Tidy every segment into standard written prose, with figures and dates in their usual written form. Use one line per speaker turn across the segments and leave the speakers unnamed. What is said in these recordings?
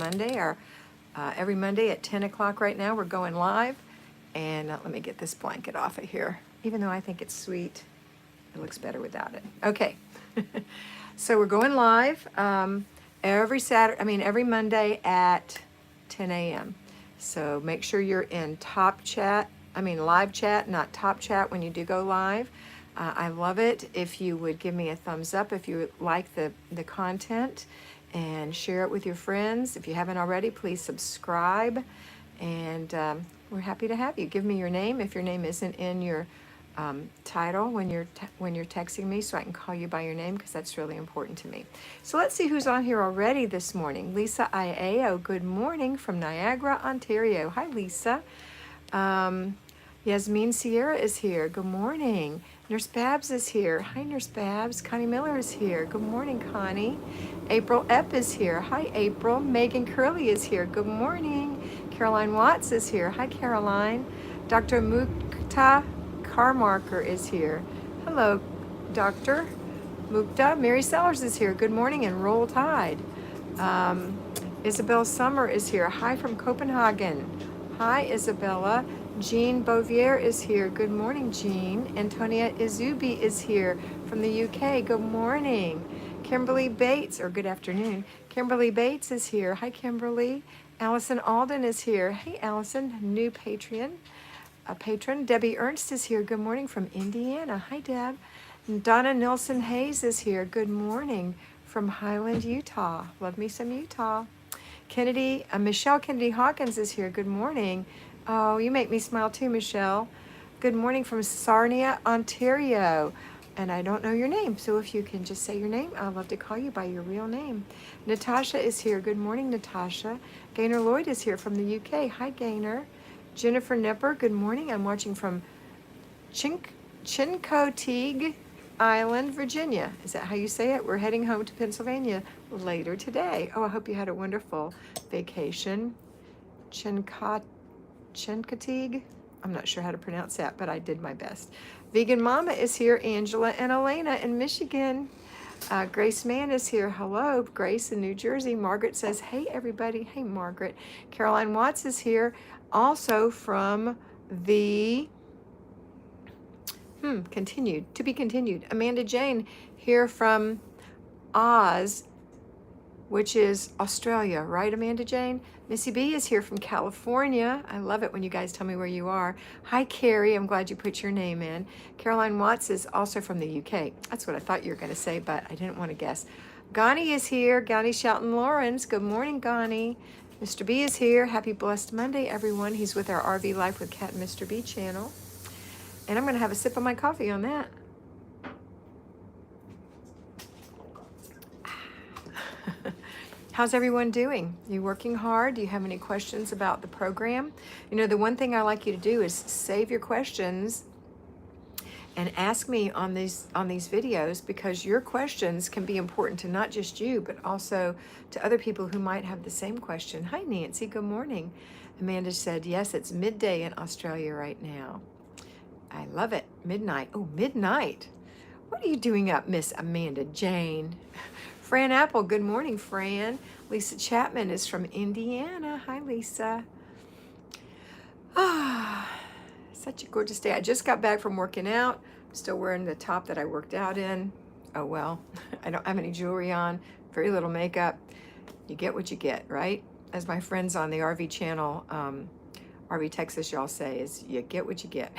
Monday. Every Monday at 10 o'clock right now, we're going live. And let me get this blanket off of here. Even though I think it's sweet, it looks better without it. Okay. So we're going live every Monday at 10 a.m. So make sure you're in live chat, not top chat when you do go live. I love it if you would give me a thumbs up if you like the content, and share it with your friends. If you haven't already, please subscribe, and we're happy to have you. Give me your name if your name isn't in your title when you're texting me, so I can call you by your name, because that's really important to me. So let's see who's on here already this morning. Lisa Iao, good morning from Niagara, Ontario. Hi, Lisa. Yasmin Sierra is here. Good morning. Nurse Babs is here. Hi, Nurse Babs. Connie Miller is here. Good morning, Connie. April Epp is here. Hi, April. Megan Curley is here. Good morning. Caroline Watts is here. Hi, Caroline. Dr. Mukta Carmarker is here. Hello, Dr. Mukta. Mary Sellers is here. Good morning, and roll tide. Isabel Summer is here. Hi from Copenhagen. Hi, Isabella. Jean Bouvier is here. Good morning, Jean. Antonia Izubi is here from the UK. Good morning. Kimberly Bates, or good afternoon. Kimberly Bates is here. Hi, Kimberly. Allison Alden is here. Hey, Allison, new patron. Debbie Ernst is here. Good morning from Indiana. Hi, Deb. Donna Nilsson Hayes is here. Good morning from Highland, Utah. Love me some Utah. Michelle Kennedy Hawkins is here. Good morning. Oh, you make me smile too, Michelle. Good morning from Sarnia, Ontario. And I don't know your name, so if you can just say your name, I'd love to call you by your real name. Natasha is here. Good morning, Natasha. Gaynor Lloyd is here from the UK. Hi, Gaynor. Jennifer Nipper, good morning. I'm watching from Chincoteague Island, Virginia. Is that how you say it? We're heading home to Pennsylvania later today. Oh, I hope you had a wonderful vacation. Chincoteague. I'm not sure how to pronounce that, but I did my best. Vegan Mama is here. Angela and Elena in Michigan. Grace Mann is here. Hello, Grace in New Jersey. Margaret says, hey, everybody. Hey, Margaret. Caroline Watts is here. Also from the to be continued. Amanda Jane here from Oz, which is Australia, right, Amanda Jane? Missy B is here from California. I love it when you guys tell me where you are. Hi, Carrie. I'm glad you put your name in. Caroline Watts is also from the UK. That's what I thought you were going to say, but I didn't want to guess. Gani is here. Gani Shelton Lawrence. Good morning, Gani. Mr. B is here. Happy Blessed Monday, everyone. He's with our RV Life with Kat and Mr. B channel. And I'm going to have a sip of my coffee on that. How's everyone doing? You working hard? Do you have any questions about the program? You know, the one thing I like you to do is save your questions and ask me on these videos, because your questions can be important to not just you, but also to other people who might have the same question. Hi, Nancy. Good morning. Amanda said, yes, it's midday in Australia right now. I love it. Midnight. Oh, midnight. What are you doing up, Miss Amanda Jane? Fran Apple, good morning, Fran. Lisa Chapman is from Indiana. Hi, Lisa. Such a gorgeous day. I just got back from working out. I'm still wearing the top that I worked out in. Oh, well, I don't have any jewelry on, very little makeup. You get what you get, right? As my friends on the RV channel, RV Texas, y'all say, is you get what you get.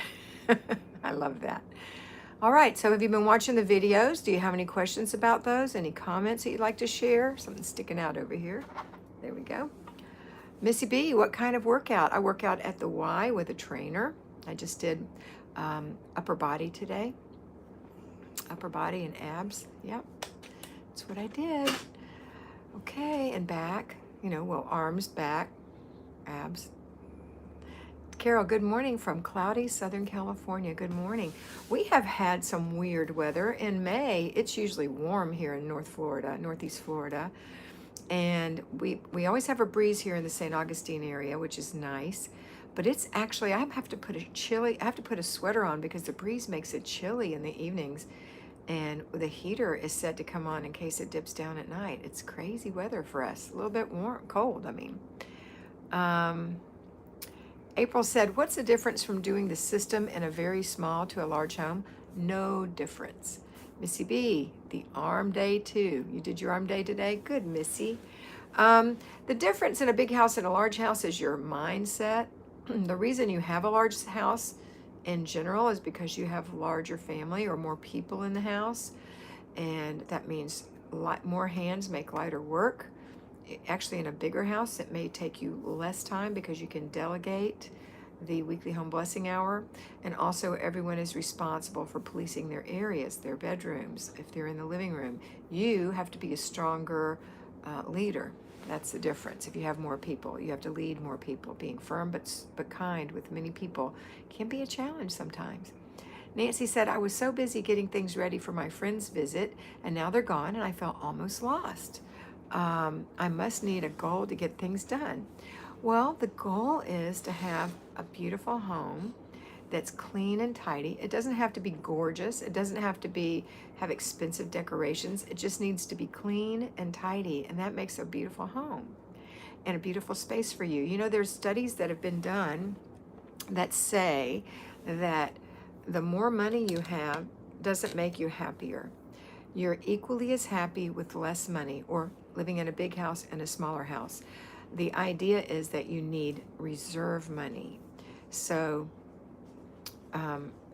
I love that. All right, so have you been watching the videos? Do you have any questions about those? Any comments that you'd like to share? Something sticking out over here. There we go. Missy B, what kind of workout? I work out at the Y with a trainer. I just did upper body today. Upper body and abs. Yep, that's what I did. Okay, and back. You know, well, arms, back, abs. Carol, good morning from cloudy Southern California. Good morning. We have had some weird weather. In May, it's usually warm here in Northeast Florida. And we always have a breeze here in the St. Augustine area, which is nice. But it's actually, I have to put a sweater on because the breeze makes it chilly in the evenings. And the heater is set to come on in case it dips down at night. It's crazy weather for us. A little bit warm, cold, I mean. April said, what's the difference from doing the system in a very small to a large home? No difference. Missy B, the arm day too. You did your arm day today? Good, Missy. The difference in a big house and a large house is your mindset. The reason you have a large house in general is because you have larger family or more people in the house, and that means more hands make lighter work. Actually, in a bigger house, it may take you less time because you can delegate the weekly home blessing hour, and also everyone is responsible for policing their areas, their bedrooms. If they're in the living room, you have to be a stronger leader. That's the difference. If you have more people, you have to lead more people. Being firm but kind with many people can be a challenge sometimes. Nancy said, I was so busy getting things ready for my friend's visit, and now they're gone, and I felt almost lost. I must need a goal to get things done. Well, the goal is to have a beautiful home that's clean and tidy. It doesn't have to be gorgeous. It doesn't have to have expensive decorations. It just needs to be clean and tidy, and that makes a beautiful home and a beautiful space for you. You know, there's studies that have been done that say that the more money you have doesn't make you happier. You're equally as happy with less money or living in a big house and a smaller house. The idea is that you need reserve money. So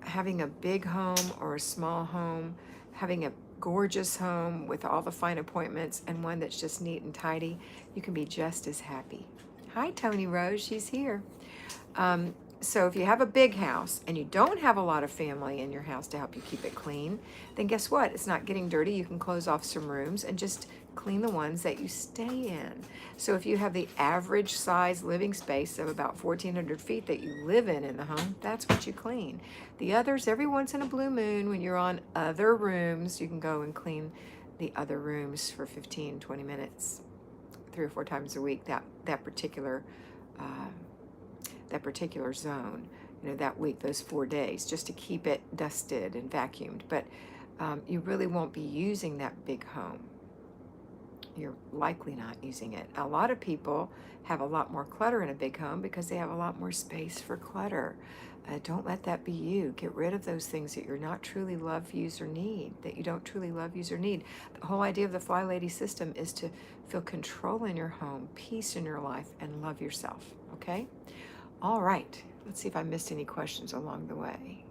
having a big home or a small home, having a gorgeous home with all the fine appointments and one that's just neat and tidy, you can be just as happy. Hi, Tony Rose, she's here. So if you have a big house and you don't have a lot of family in your house to help you keep it clean, then guess what? It's not getting dirty. You can close off some rooms and just clean the ones that you stay in. So if you have the average size living space of about 1,400 feet that you live in the home, that's what you clean. The others, every once in a blue moon, when you're on other rooms, you can go and clean the other rooms for 15, 20 minutes, 3 or 4 times a week, that particular zone, you know, that week, those 4 days, just to keep it dusted and vacuumed. But you really won't be using that big home. You're likely not using it. A lot of people have a lot more clutter in a big home because they have a lot more space for clutter. Don't let that be you. Get rid of those things that you're not truly love, use, or need, that you don't truly love, use, or need. The whole idea of the Flylady system is to feel control in your home, peace in your life, and love yourself, okay? All right, let's see if I missed any questions along the way.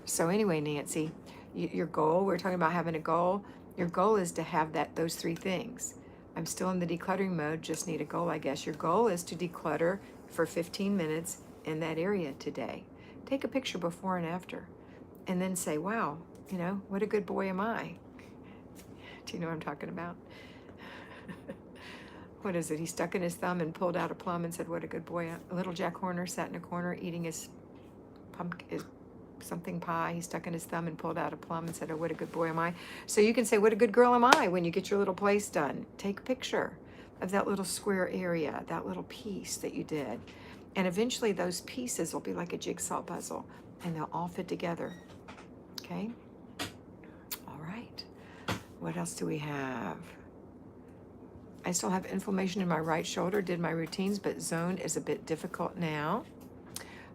So anyway, Nancy, your goal, we're talking about having a goal. Your goal is to have those 3 things. I'm still in the decluttering mode, just need a goal, I guess. Your goal is to declutter for 15 minutes in that area today. Take a picture before and after, and then say, wow, you know, what a good boy am I. Do you know what I'm talking about? What is it? He stuck in his thumb and pulled out a plum and said, what a good boy. Little Jack Horner sat in a corner eating his something pie. He stuck in his thumb and pulled out a plum and said, oh, what a good boy am I. So you can say, what a good girl am I when you get your little place done. Take a picture of that little square area, that little piece that you did. And eventually those pieces will be like a jigsaw puzzle and they'll all fit together. Okay? All right. What else do we have? I still have inflammation in my right shoulder, did my routines, but zone is a bit difficult now.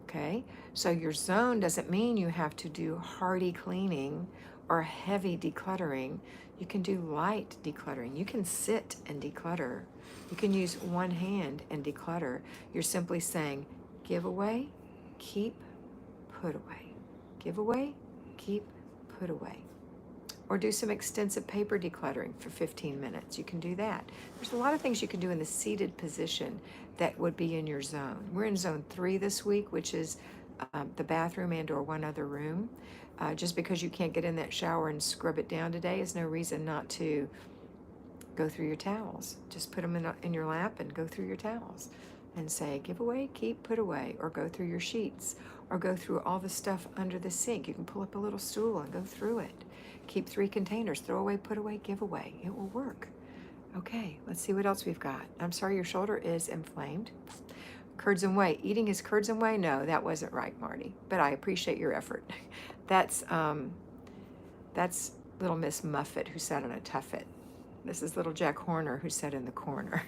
Okay, so your zone doesn't mean you have to do hearty cleaning or heavy decluttering. You can do light decluttering. You can sit and declutter. You can use one hand and declutter. You're simply saying, give away, keep, put away. Give away, keep, put away. Or do some extensive paper decluttering for 15 minutes. You can do that. There's a lot of things you can do in the seated position that would be in your zone. We're in zone 3 this week, which is the bathroom and or one other room. Just because you can't get in that shower and scrub it down today is no reason not to go through your towels. Just put them in your lap and go through your towels and say, give away, keep, put away, or go through your sheets, or go through all the stuff under the sink. You can pull up a little stool and go through it. Keep 3 containers, throw away, put away, give away. It will work. Okay, let's see what else we've got. I'm sorry your shoulder is inflamed. Curds and whey. Eating his curds and whey? No, that wasn't right, Marty. But I appreciate your effort. That's little Miss Muffet who sat on a tuffet. This is little Jack Horner who sat in the corner.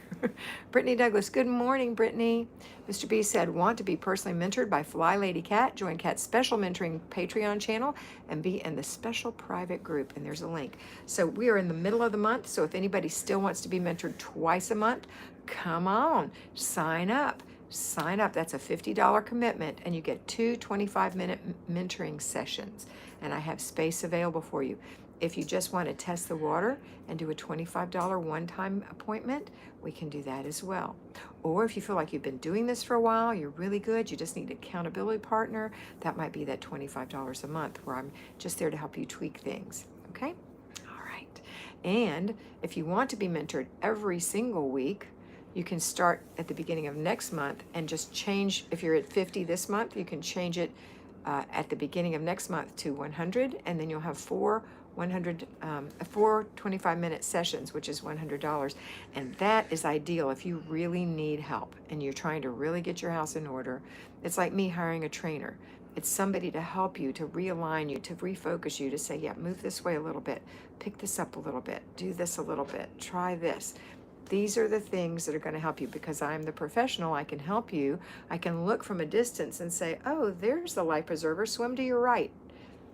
Brittany Douglas, good morning, Brittany. Mr. B said, want to be personally mentored by Flylady Kat? Join Kat's special mentoring Patreon channel and be in the special private group. And there's a link. So we are in the middle of the month. So if anybody still wants to be mentored twice a month, come on, sign up. Sign up. That's a $50 commitment, and you get 2 25-minute mentoring sessions. And I have space available for you. If you just want to test the water and do a $25 one-time appointment, we can do that as well. Or if you feel like you've been doing this for a while, you're really good, you just need an accountability partner, that might be that $25 a month where I'm just there to help you tweak things. Okay? All right. And if you want to be mentored every single week, you can start at the beginning of next month and just change. If you're at 50 this month, you can change it at the beginning of next month to 100, and then you'll have four 25-minute sessions, which is $100. And that is ideal if you really need help and you're trying to really get your house in order. It's like me hiring a trainer. It's somebody to help you, to realign you, to refocus you, to say, yeah, move this way a little bit, pick this up a little bit, do this a little bit, try this. These are the things that are going to help you, because I'm the professional. I can help you. I can look from a distance and say, oh, there's the life preserver. Swim to your right.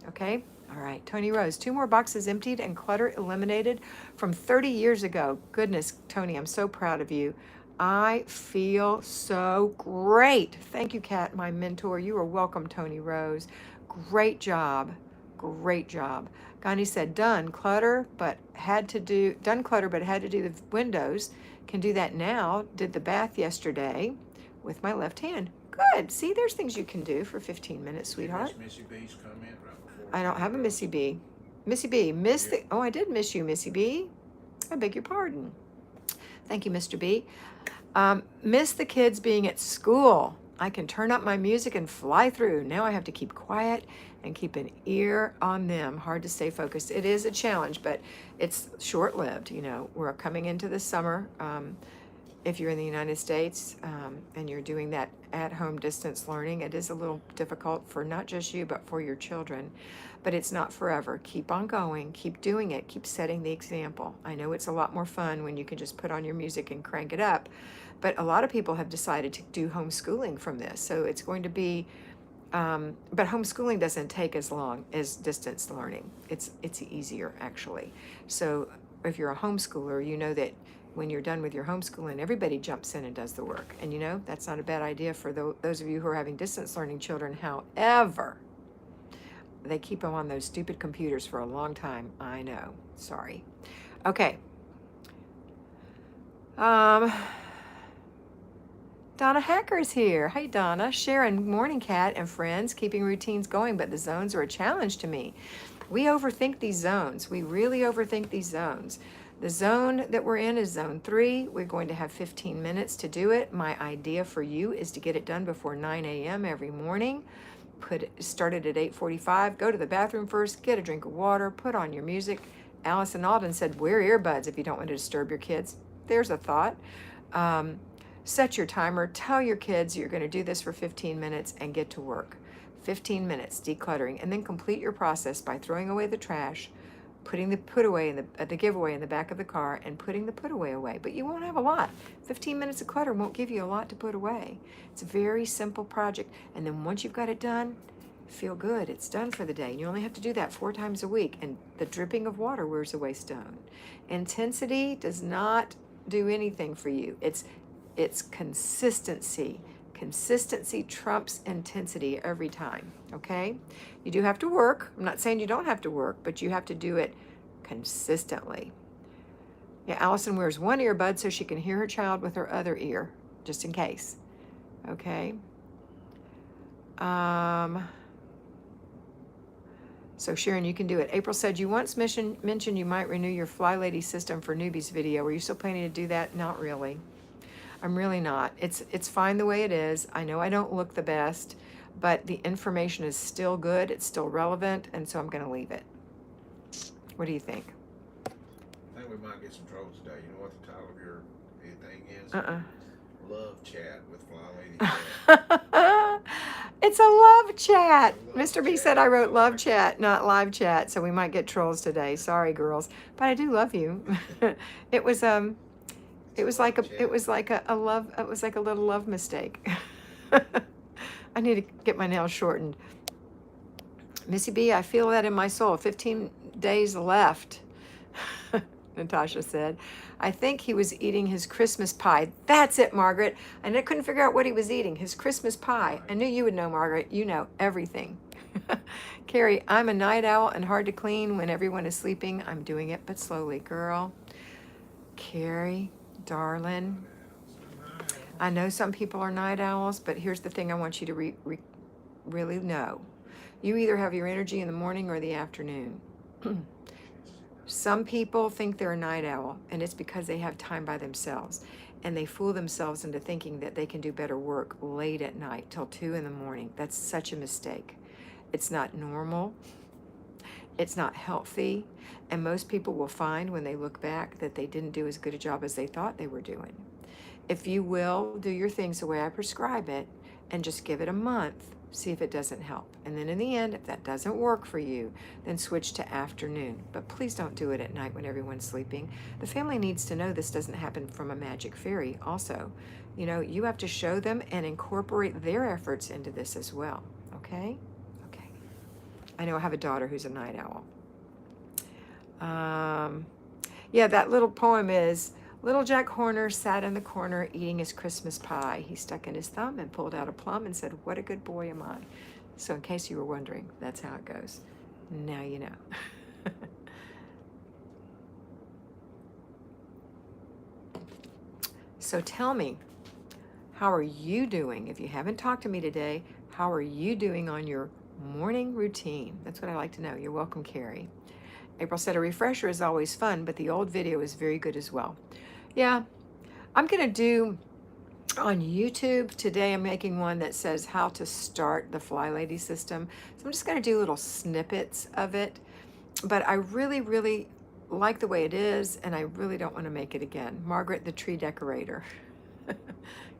Okay? All right. Tony Rose, 2 more boxes emptied and clutter eliminated from 30 years ago. Goodness, Tony, I'm so proud of you. I feel so great. Thank you, Kat, my mentor. You are welcome, Tony Rose. Great job. Great job. Gandhi said, done clutter, but had to do the windows. Can do that now. Did the bath yesterday with my left hand. Good. See, there's things you can do for 15 minutes, sweetheart.
Missy B's comment right before.
I don't have a Missy B. Missy B, oh, I did miss you, Missy B. I beg your pardon. Thank you, Mr. B. Miss the kids being at school. I can turn up my music and fly through. Now I have to keep quiet and keep an ear on them. Hard to stay focused. It is a challenge, but it's short-lived. You know, we're coming into the summer. If you're in the United States and you're doing that at-home distance learning, it is a little difficult for not just you, but for your children. But it's not forever. Keep on going. Keep doing it. Keep setting the example. I know it's a lot more fun when you can just put on your music and crank it up. But a lot of people have decided to do homeschooling from this. So it's going to be, but homeschooling doesn't take as long as distance learning. It's easier, actually. So if you're a homeschooler, you know that when you're done with your homeschooling, everybody jumps in and does the work. And you know, that's not a bad idea for those of you who are having distance learning children. However, they keep them on those stupid computers for a long time. I know. Sorry. Okay. Donna Hacker's here. Hey, Donna. Sharon, morning, Kat and friends. Keeping routines going, but the zones are a challenge to me. We overthink these zones. We really overthink these zones. The zone that we're in is zone 3. We're going to have 15 minutes to do it. My idea for you is to get it done before 9 a.m. every morning. Start it at 8:45. Go to the bathroom first. Get a drink of water. Put on your music. Allison Alden said, wear earbuds if you don't want to disturb your kids. There's a thought. Set your timer. Tell your kids you're going to do this for 15 minutes and get to work. 15 minutes decluttering, and then complete your process by throwing away the trash, putting the put away in the giveaway in the back of the car, and putting the put away away. But you won't have a lot. 15 minutes of clutter won't give you a lot to put away. It's a very simple project. And then once you've got it done, feel good. It's done for the day. And you only have to do that 4 times a week. And the dripping of water wears away stone. Intensity does not do anything for you. It's consistency. Consistency trumps intensity every time, okay? You do have to work. I'm not saying you don't have to work, but you have to do it consistently. Yeah, Allison wears one earbud so she can hear her child with her other ear, just in case, okay? So Sharon, you can do it. April said, you once mentioned you might renew your Flylady system for newbies video. Were you still planning to do that? Not really. I'm really not. It's fine the way it is. I know I don't look the best, but the information is still good. It's still relevant, and so I'm going to leave it. What do you think?
I think we might get some trolls today. You know what the title of your thing is? love chat with Flylady Kat.
It's a love chat.
It's a love
Mr. B
chat.
said I wrote
I
love
like it.
chat, not live chat, so we might get trolls today. Sorry, girls, but I do love you. It was
It's a love chat.
it was like a love, it was like a little love mistake. I need to get my nails shortened. Missy B, I feel that in my soul. 15 days left, Natasha said. I think he was eating his Christmas pie. That's it, Margaret. And I couldn't figure out what he was eating. His Christmas pie. I knew you would know, Margaret. You know everything. Carrie, I'm a night owl and hard to clean when everyone is sleeping. I'm doing it, but slowly, girl. Carrie, darling. I know some people are night owls, but here's the thing I want you to really know. You either have your energy in the morning or the afternoon. Some people think they're a night owl, and it's because they have time by themselves. And they fool themselves into thinking that they can do better work late at night till 2 in the morning. That's such a mistake. It's not normal. It's not healthy. And most people will find when they look back that they didn't do as good a job as they thought they were doing. If you will do your things the way I prescribe it and just give it a month, see if it doesn't help. And then in the end, if that doesn't work for you, then switch to afternoon. But please don't do it at night when everyone's sleeping. The family needs to know this doesn't happen from a magic fairy also. You know, you have to show them and incorporate their efforts into this as well. Okay? Okay. I know I have a daughter who's a night owl. Yeah, that little poem is, Little Jack Horner sat in the corner eating his Christmas pie. He stuck in his thumb and pulled out a plum and said, what a good boy am I. So in case you were wondering, that's how it goes. Now you know. So tell me, how are you doing? If you haven't talked to me today, how are you doing on your morning routine? That's what I like to know. You're welcome, Carrie. April said, a refresher is always fun, but the old video is very good as well. Yeah, I'm going to do on YouTube today. I'm making one that says how to start the Flylady system. So I'm just going to do little snippets of it. But I really, really like the way it is, and I really don't want to make it again. Margaret, the tree decorator.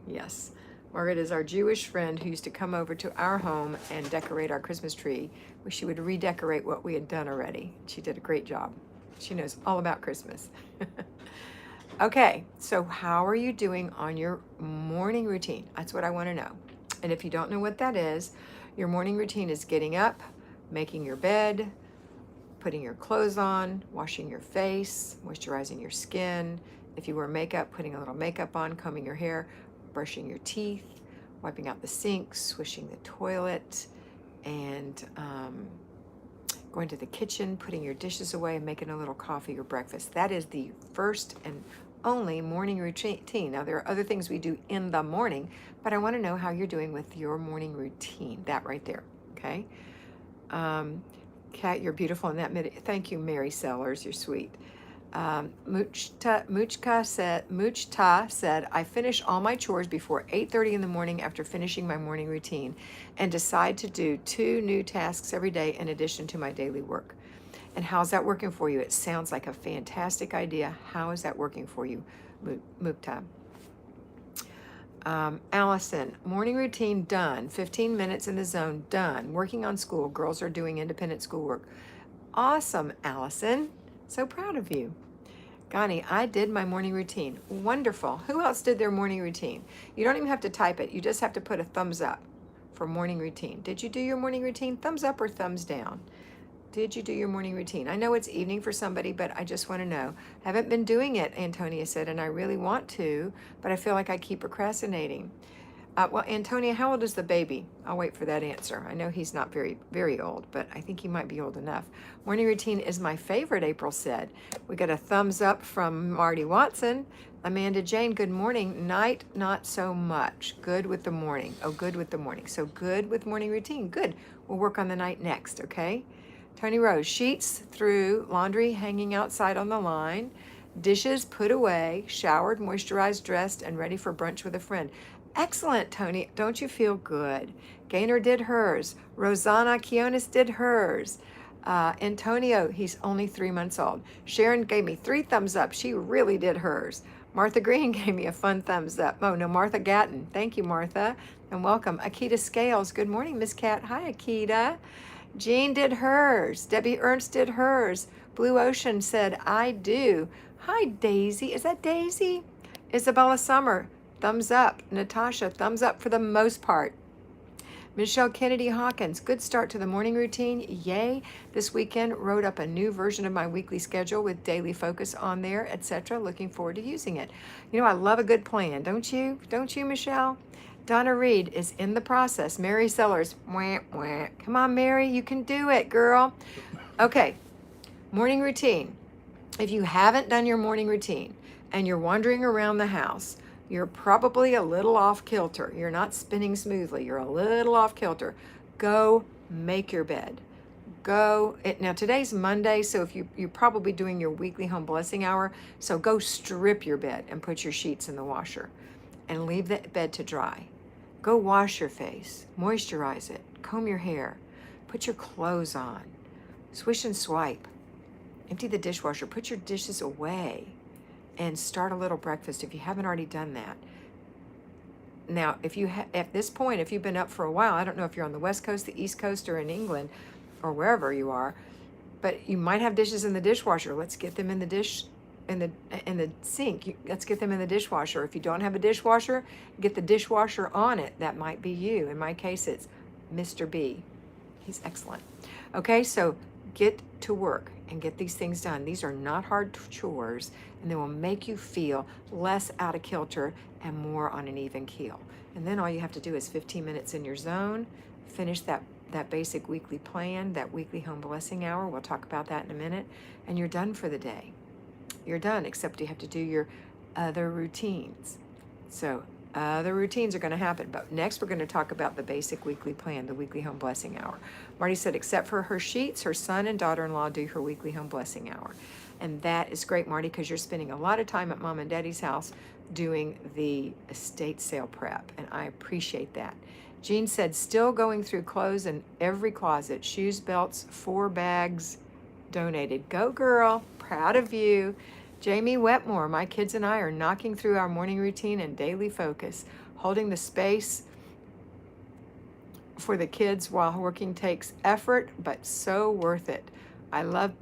Yes. Margaret is our Jewish friend who used to come over to our home and decorate our Christmas tree. Where she would redecorate what we had done already. She did a great job. She knows all about Christmas. Okay, so how are you doing on your morning routine? That's what I want to know. And if you don't know what that is, your morning routine is getting up, making your bed, putting your clothes on, washing your face, moisturizing your skin. If you wear makeup, putting a little makeup on, combing your hair, brushing your teeth, wiping out the sink, swishing the toilet, and going to the kitchen, putting your dishes away, and making a little coffee or breakfast. That is the first and only morning routine. Now, there are other things we do in the morning, but I want to know how you're doing with your morning routine. That right there, okay? Kat, you're beautiful in that. Thank you, Mary Sellers. You're sweet. Muchta said, I finish all my chores before 8:30 in the morning after finishing my morning routine and decide to do 2 new tasks every day in addition to my daily work. And how's that working for you? It sounds like a fantastic idea. How is that working for you, Mukta? Allison, morning routine done. 15 minutes in the zone done. Working on school. Girls are doing independent schoolwork. Awesome, Allison. So proud of you. Gani, I did my morning routine. Wonderful. Who else did their morning routine? You don't even have to type it. You just have to put a thumbs up for morning routine. Did you do your morning routine? Thumbs up or thumbs down? Did you do your morning routine? I know it's evening for somebody, but I just want to know. Haven't been doing it, Antonia said, and I really want to, but I feel like I keep procrastinating. Well, Antonia, how old is the baby? I'll wait for that answer. I know he's not very, very old, but I think he might be old enough. Morning routine is my favorite, April said. We got a thumbs up from Marty Watson. Amanda Jane, good morning. Night, not so much. Good with the morning. Oh, good with the morning. So good with morning routine. Good. We'll work on the night next, okay? Tony Rose, sheets through, laundry hanging outside on the line, dishes put away, showered, moisturized, dressed, and ready for brunch with a friend. Excellent, Tony. Don't you feel good? Gaynor did hers. Rosanna Kionis did hers. Antonio, he's only 3 months old. Sharon gave me 3 thumbs up. She really did hers. Martha Green gave me a fun thumbs up. Oh, no, Martha Gatton. Thank you, Martha, and welcome. Akita Scales. Good morning, Miss Cat. Hi, Akita. Jean did hers. Debbie Ernst did hers. Blue Ocean said, I do. Hi, Daisy. Is that Daisy? Isabella Summer, thumbs up. Natasha, thumbs up for the most part. Michelle Kennedy Hawkins, good start to the morning routine. Yay. This weekend wrote up a new version of my weekly schedule with daily focus on there, etc. Looking forward to using it. You know, I love a good plan, don't you? Don't you, Michelle? Donna Reed is in the process. Mary Sellers, wah, wah. Come on, Mary, you can do it, girl. Okay, morning routine. If you haven't done your morning routine and you're wandering around the house, you're probably a little off kilter. You're not spinning smoothly. You're a little off kilter. Go make your bed. Now today's Monday, so if you're probably doing your weekly home blessing hour, so go strip your bed and put your sheets in the washer and leave the bed to dry. Go wash your face, moisturize it, comb your hair, put your clothes on, swish and swipe, empty the dishwasher, put your dishes away, and start a little breakfast if you haven't already done that. Now, at this point, if you've been up for a while, I don't know if you're on the West Coast, the East Coast, or in England, or wherever you are, but you might have dishes in the dishwasher. Let's get them in the sink. Let's get them in the dishwasher. If you don't have a dishwasher, get the dishwasher on it. That might be you. In my case, it's Mr. B. He's excellent. Okay, so get to work and get these things done. These are not hard chores, and they will make you feel less out of kilter and more on an even keel. And then all you have to do is 15 minutes in your zone, finish that basic weekly plan, that weekly home blessing hour. We'll talk about that in a minute, and you're done for the day. You're done, except you have to do your other routines. So other routines are going to happen, but next we're going to talk about the basic weekly plan, the weekly home blessing hour. Marty said, except for her sheets, her son and daughter-in-law do her weekly home blessing hour. And that is great, Marty, because you're spending a lot of time at mom and daddy's house doing the estate sale prep, and I appreciate that. Jean said, still going through clothes in every closet, shoes, belts, 4 bags donated. Go girl, proud of you. Jamie Wetmore, my kids and I are knocking through our morning routine and daily focus. Holding the space for the kids while working takes effort, but so worth it. I love,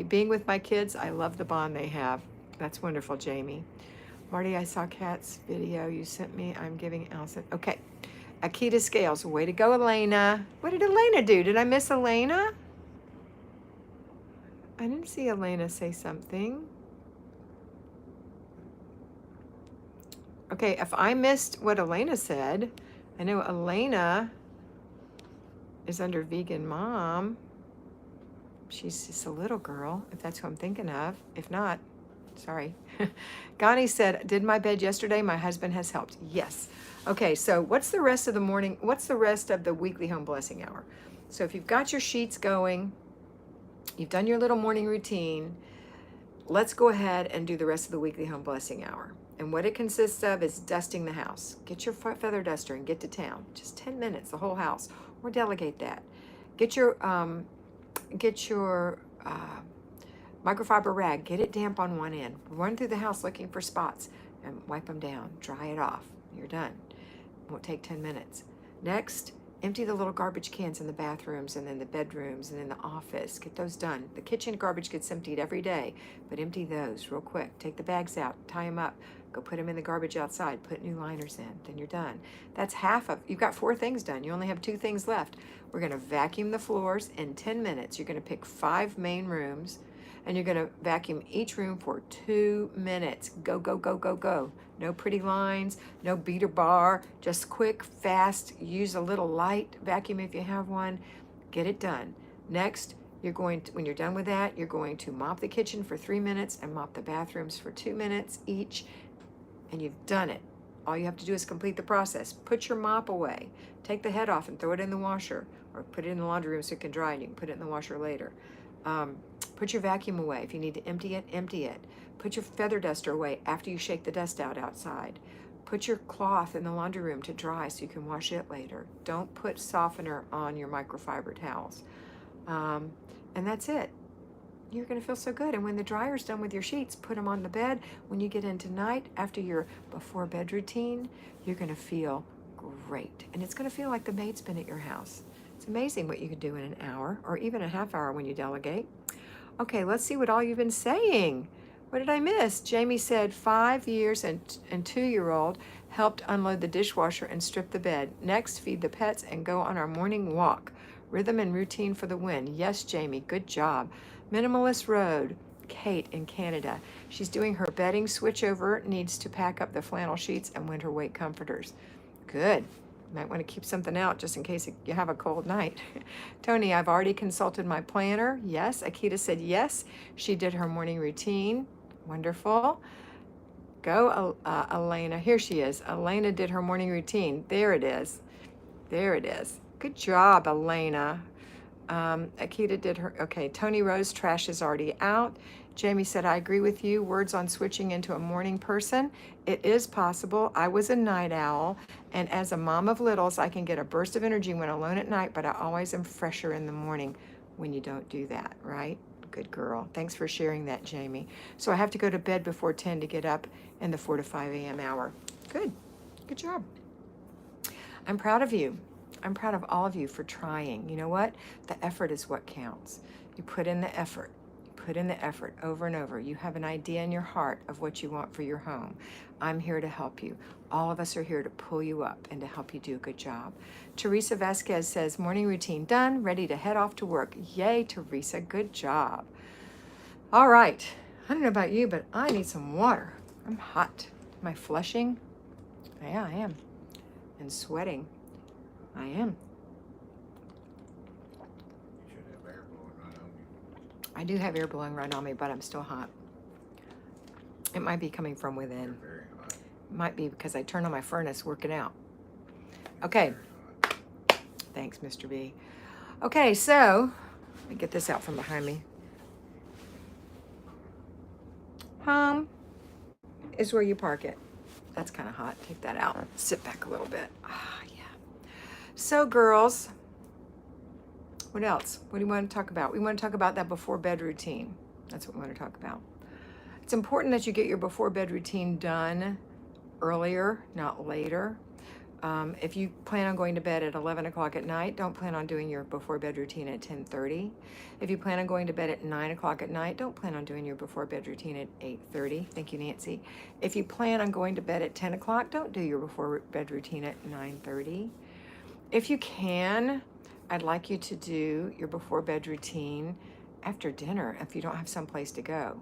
being with my kids. I love the bond they have. That's wonderful, Jamie. Marty, I saw Kat's video you sent me. I'm giving Allison. Okay. Akita Scales. Way to go, Elena. What did Elena do? Did I miss Elena? I didn't see Elena say something. Okay, if I missed what Elena said, I know Elena is under Vegan Mom. She's just a little girl, if that's who I'm thinking of. If not, sorry. Gani said, did my bed yesterday. My husband has helped. Yes. Okay, so what's the rest of the morning? What's the rest of the weekly home blessing hour? So if you've got your sheets going, you've done your little morning routine, let's go ahead and do the rest of the weekly home blessing hour. And what it consists of is dusting the house. Get your feather duster and get to town. Just 10 minutes, the whole house, or delegate that. Get your microfiber rag, get it damp on one end. Run through the house looking for spots and wipe them down. Dry it off. You're done. Won't take 10 minutes. Next, empty the little garbage cans in the bathrooms and in the bedrooms and in the office. Get those done. The kitchen garbage gets emptied every day, but empty those real quick. Take the bags out, tie them up, go put them in the garbage outside, put new liners in, then you're done. That's you've got 4 things done. You only have 2 things left. We're gonna vacuum the floors in 10 minutes. You're gonna pick 5 main rooms, and you're gonna vacuum each room for 2 minutes. Go, go, go, go, go. No pretty lines, no beater bar, just quick, fast, use a little light vacuum if you have one. Get it done. Next, when you're done with that, you're going to mop the kitchen for 3 minutes and mop the bathrooms for 2 minutes each, and you've done it. All you have to do is complete the process. Put your mop away. Take the head off and throw it in the washer, or put it in the laundry room so it can dry and you can put it in the washer later. Put your vacuum away. If you need to empty it, empty it. Put your feather duster away after you shake the dust out outside. Put your cloth in the laundry room to dry so you can wash it later. Don't put softener on your microfiber towels. And that's it. you're going to feel so good. And when the dryer's done with your sheets, put them on the bed. When you get in tonight, after your before bed routine, you're going to feel great. And it's going to feel like the maid's been at your house. It's amazing what you can do in an hour or even a half hour when you delegate. Okay, let's see what all you've been saying. What did I miss? Jamie said 5 years and 2-year-old helped unload the dishwasher and strip the bed. Next, feed the pets and go on our morning walk. Rhythm and routine for the win. Yes, Jamie, good job. Minimalist Road, Kate in Canada. She's doing her bedding switchover, needs to pack up the flannel sheets and winter weight comforters. Good. Might want to keep something out just in case you have a cold night. Tony, I've already consulted my planner. Yes. Akita said yes. She did her morning routine. Wonderful. Go, Elena. Here she is. Elena did her morning routine. There it is. There it is. Good job, Elena. Akita did her, okay, Tony Rose, trash is already out. Jamie said, I agree with you. Words on switching into a morning person. It is possible. I was a night owl, and as a mom of littles, I can get a burst of energy when alone at night, but I always am fresher in the morning when you don't do that, right? Good girl. Thanks for sharing that, Jamie. So I have to go to bed before 10 to get up in the 4 to 5 a.m. hour. Good. Good job. I'm proud of you. I'm proud of all of you for trying. You know what? The effort is what counts. You put in the effort. Put in the effort over and over. You have an idea in your heart of what you want for your home. I'm here to help you. All of us are here to pull you up and to help you do a good job. Teresa Vasquez says, morning routine done, ready to head off to work. Yay, Teresa, good job. All right. I don't know about you, but I need some water. I'm hot. Am I flushing? Yeah, I am. And sweating. I am.
You should have air blowing right on you.
I do have air blowing right on me, but I'm still hot. It might be coming from within.
You're very hot.
It might be because I turned on my furnace working out. Okay.
Very hot.
Thanks, Mr. B. Okay, so let me get this out from behind me. Home is where you park it. That's kind of hot. Take that out. Sit back a little bit. Ah, yeah. So, girls, what else? What do you want to talk about? We want to talk about that before bed routine. That's what we want to talk about. It's important that you get your before bed routine done earlier, not later. If you plan on going to bed at 11 o'clock at night, don't plan on doing your before bed routine at 10:30. If you plan on going to bed at 9 o'clock at night, don't plan on doing your before bed routine at 8:30. Thank you, Nancy. If you plan on going to bed at 10 o'clock, don't do your before bed routine at 9:30. If you can, I'd like you to do your before bed routine after dinner if you don't have someplace to go.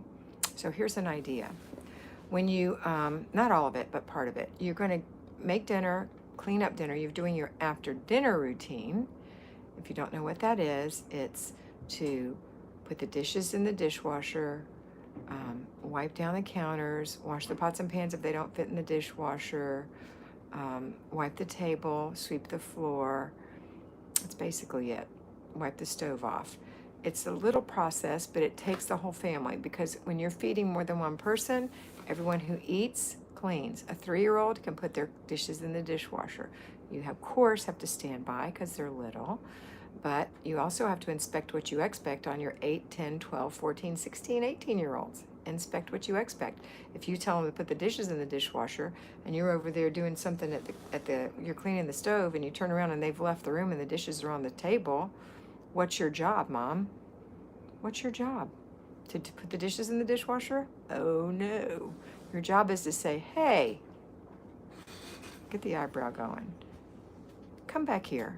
So here's an idea. When you, not all of it, but part of it, you're going to make dinner, clean up dinner. You're doing your after dinner routine. If you don't know what that is, it's to put the dishes in the dishwasher, wipe down the counters, wash the pots and pans if they don't fit in the dishwasher, wipe the table, sweep the floor. That's basically it. Wipe the stove off. It's a little process, but it takes the whole family because when you're feeding more than one person, everyone who eats cleans. A 3-year-old can put their dishes in the dishwasher. You, of course, have to stand by because they're little, but you also have to inspect what you expect on your 8, 10, 12, 14, 16, 18-year-olds. Inspect what you expect. If you tell them to put the dishes in the dishwasher and you're over there doing something you're cleaning the stove and you turn around and they've left the room and the dishes are on the table, what's your job, Mom? What's your job? To put the dishes in the dishwasher? Oh, no. Your job is to say, hey, get the eyebrow going. Come back here.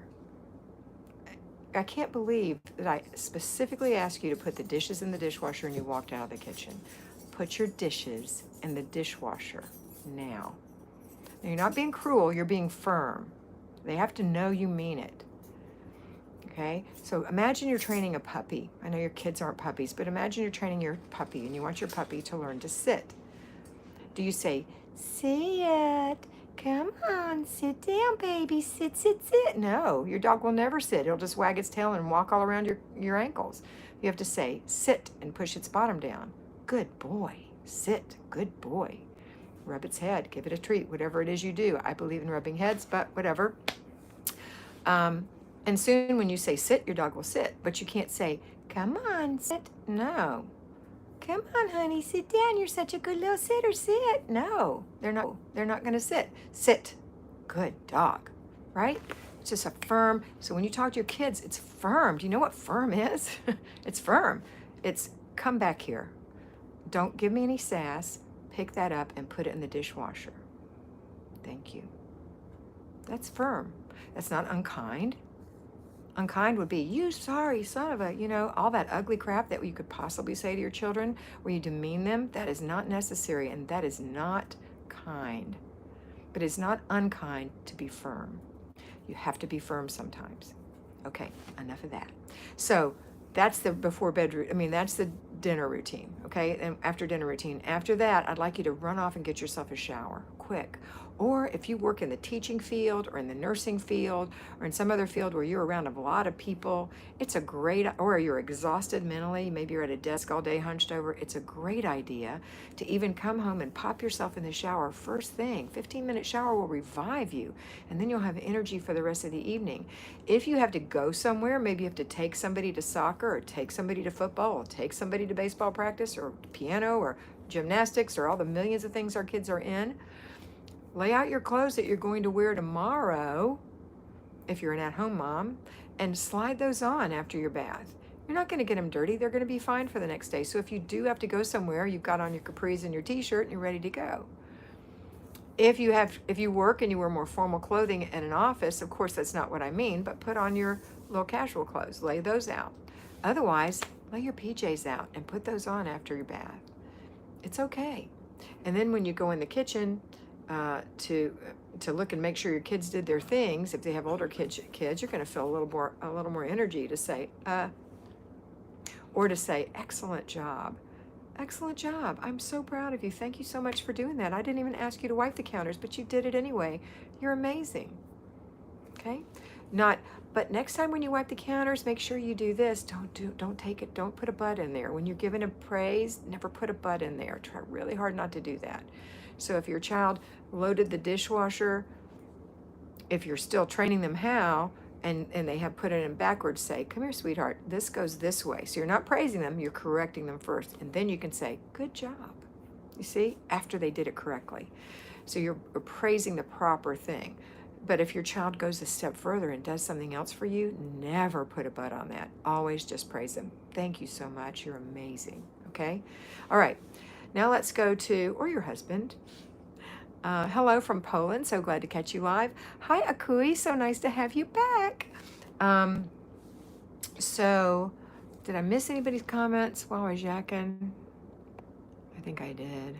I can't believe that I specifically asked you to put the dishes in the dishwasher and you walked out of the kitchen. Put your dishes in the dishwasher now. Now, you're not being cruel, you're being firm. They have to know you mean it. Okay? So imagine you're training a puppy. I know your kids aren't puppies, but imagine you're training your puppy and you want your puppy to learn to sit. Do you say, sit? Come on, sit down, baby. Sit, sit, sit. No, your dog will never sit. It'll just wag its tail and walk all around your ankles. You have to say, sit, and push its bottom down. Good boy. Sit. Good boy. Rub its head. Give it a treat. Whatever it is you do. I believe in rubbing heads, but whatever. And soon when you say sit, your dog will sit. But you can't say, Come on, sit. No. Come on, honey, sit down. You're such a good little sitter. Sit. No, they're not. They're not going to sit. Sit. Good dog, right? It's just a firm. So when you talk to your kids, it's firm. Do you know what firm is? It's firm. It's come back here. Don't give me any sass. Pick that up and put it in the dishwasher. Thank you. That's firm. That's not unkind. Unkind would be, you sorry son of a, all that ugly crap that you could possibly say to your children where you demean them. That is not necessary and that is not kind. But it's not unkind to be firm. You have to be firm sometimes. Okay, enough of that. So that's the before bed, that's the dinner routine, okay? And after dinner routine. After that, I'd like you to run off and get yourself a shower, quick. Or if you work in the teaching field or in the nursing field or in some other field where you're around a lot of people, it's a great, or you're exhausted mentally, maybe you're at a desk all day hunched over, it's a great idea to even come home and pop yourself in the shower first thing. 15-minute shower will revive you and then you'll have energy for the rest of the evening. If you have to go somewhere, maybe you have to take somebody to soccer or take somebody to football or take somebody to baseball practice or piano or gymnastics or all the millions of things our kids are in, lay out your clothes that you're going to wear tomorrow, if you're an at-home mom, and slide those on after your bath. You're not going to get them dirty. They're going to be fine for the next day. So if you do have to go somewhere, you've got on your capris and your t-shirt and you're ready to go. If you work and you wear more formal clothing in an office, of course that's not what I mean, but put on your little casual clothes, lay those out. Otherwise, lay your PJs out and put those on after your bath. It's okay. And then when you go in the kitchen, to look and make sure your kids did their things. If they have older kids, you're going to feel a little more energy to say, or to say, excellent job. Excellent job. I'm so proud of you. Thank you so much for doing that. I didn't even ask you to wipe the counters, but you did it anyway. You're amazing. Okay? But next time when you wipe the counters, make sure you do this. Don't put a but in there. When you're giving a praise, never put a but in there. Try really hard not to do that. So if your child loaded the dishwasher, if you're still training them how, and they have put it in backwards, say, come here, sweetheart, this goes this way. So you're not praising them, you're correcting them first. And then you can say, good job. You see, after they did it correctly. So you're praising the proper thing. But if your child goes a step further and does something else for you, never put a but on that. Always just praise them. Thank you so much. You're amazing. Okay? All right. Now let's go to, or your husband. Hello from Poland. So glad to catch you live. Hi, Akui. So nice to have you back. So did I miss anybody's comments while I was yakking? I think I did.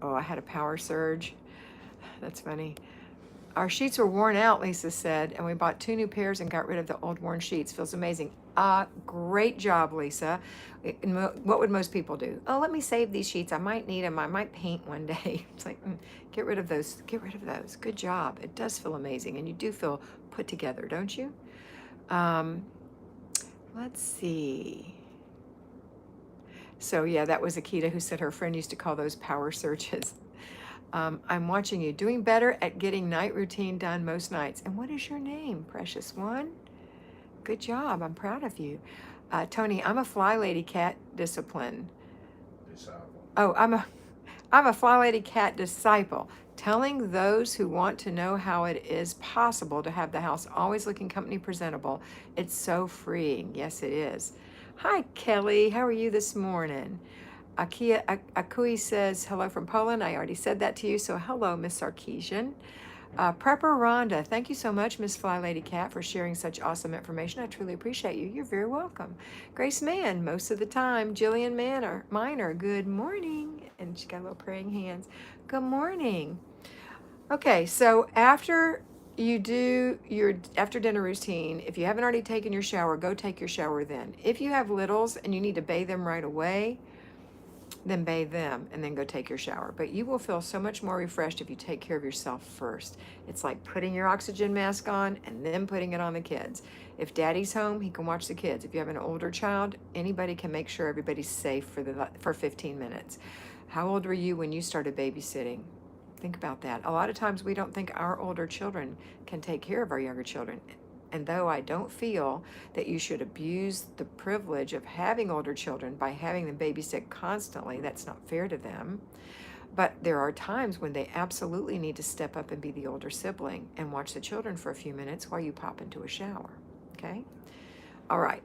Oh, I had a power surge. That's funny. Our sheets were worn out, Lisa said, and we bought 2 new pairs and got rid of the old worn sheets. Feels amazing. Great job, Lisa. What would most people do? Oh, let me save these sheets. I might need them. I might paint one day. It's like, get rid of those. Get rid of those. Good job. It does feel amazing, and you do feel put together, don't you? Let's see. So yeah, that was Akita who said her friend used to call those power surges. I'm watching you. Doing better at getting night routine done most nights. And what is your name, precious one? Good job. I'm proud of you. Tony, I'm a Flylady Kat discipline.
Disciple.
Oh, I'm a Flylady Kat disciple. Telling those who want to know how it is possible to have the house always looking company presentable. It's so freeing. Yes, it is. Hi, Kelly. How are you this morning? Akui says, hello from Poland. I already said that to you, so hello, Miss Sarkeesian. Prepper Rhonda, thank you so much, Miss Flylady Kat, for sharing such awesome information. I truly appreciate you. You're very welcome. Grace Mann, most of the time. Jillian Miner, good morning. And she got little praying hands. Good morning. Okay, so after you do your after dinner routine, if you haven't already taken your shower, go take your shower then. If you have littles and you need to bathe them right away, then bathe them and then go take your shower. But you will feel so much more refreshed if you take care of yourself first. It's like putting your oxygen mask on and then putting it on the kids. If daddy's home, he can watch the kids. If you have an older child, anybody can make sure everybody's safe for 15 minutes. How old were you when you started babysitting? Think about that. A lot of times we don't think our older children can take care of our younger children. And though I don't feel that you should abuse the privilege of having older children by having them babysit constantly, that's not fair to them. But there are times when they absolutely need to step up and be the older sibling and watch the children for a few minutes while you pop into a shower. Okay? All right.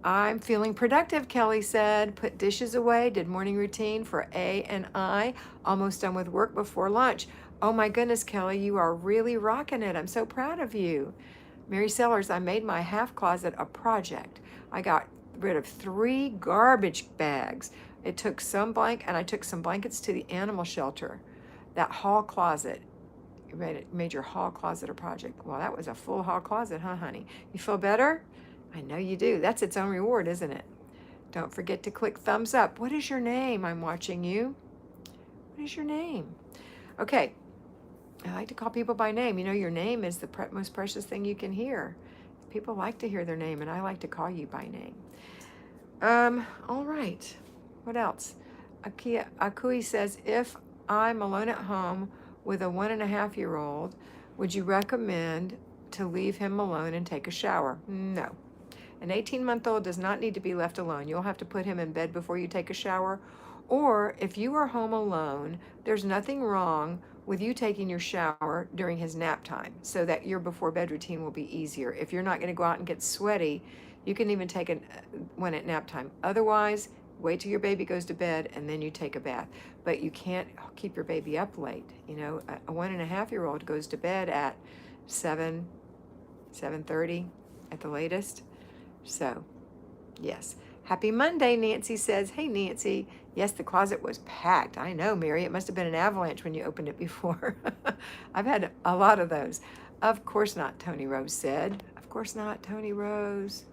I'm feeling productive, Kelly said. Put dishes away, did morning routine for A and I. Almost done with work before lunch. Oh my goodness, Kelly, you are really rocking it. I'm so proud of you. Mary Sellers, I made my half closet a project. I got rid of 3 garbage bags. It took some and I took some blankets to the animal shelter. That hall closet. You made your hall closet a project. Well, that was a full hall closet, huh, honey? You feel better? I know you do. That's its own reward, isn't it? Don't forget to click thumbs up. What is your name? I'm watching you. What is your name? Okay. I like to call people by name. You know, your name is the most precious thing you can hear. People like to hear their name, and I like to call you by name. All right. What else? Akui says, if I'm alone at home with a 1.5-year-old, would you recommend to leave him alone and take a shower? No. An 18-month-old does not need to be left alone. You'll have to put him in bed before you take a shower. Or if you are home alone, there's nothing wrong with you taking your shower during his nap time so that your before bed routine will be easier. If you're not going to go out and get sweaty, you can even take one at nap time. Otherwise, wait till your baby goes to bed and then you take a bath. But you can't keep your baby up late. You know, a 1.5-year-old goes to bed at 7:30 at the latest. So, yes. Happy Monday, Nancy says. Hey, Nancy. Yes, the closet was packed. I know, Mary. It must have been an avalanche when you opened it before. I've had a lot of those. Of course not, Tony Rose said. Of course not, Tony Rose.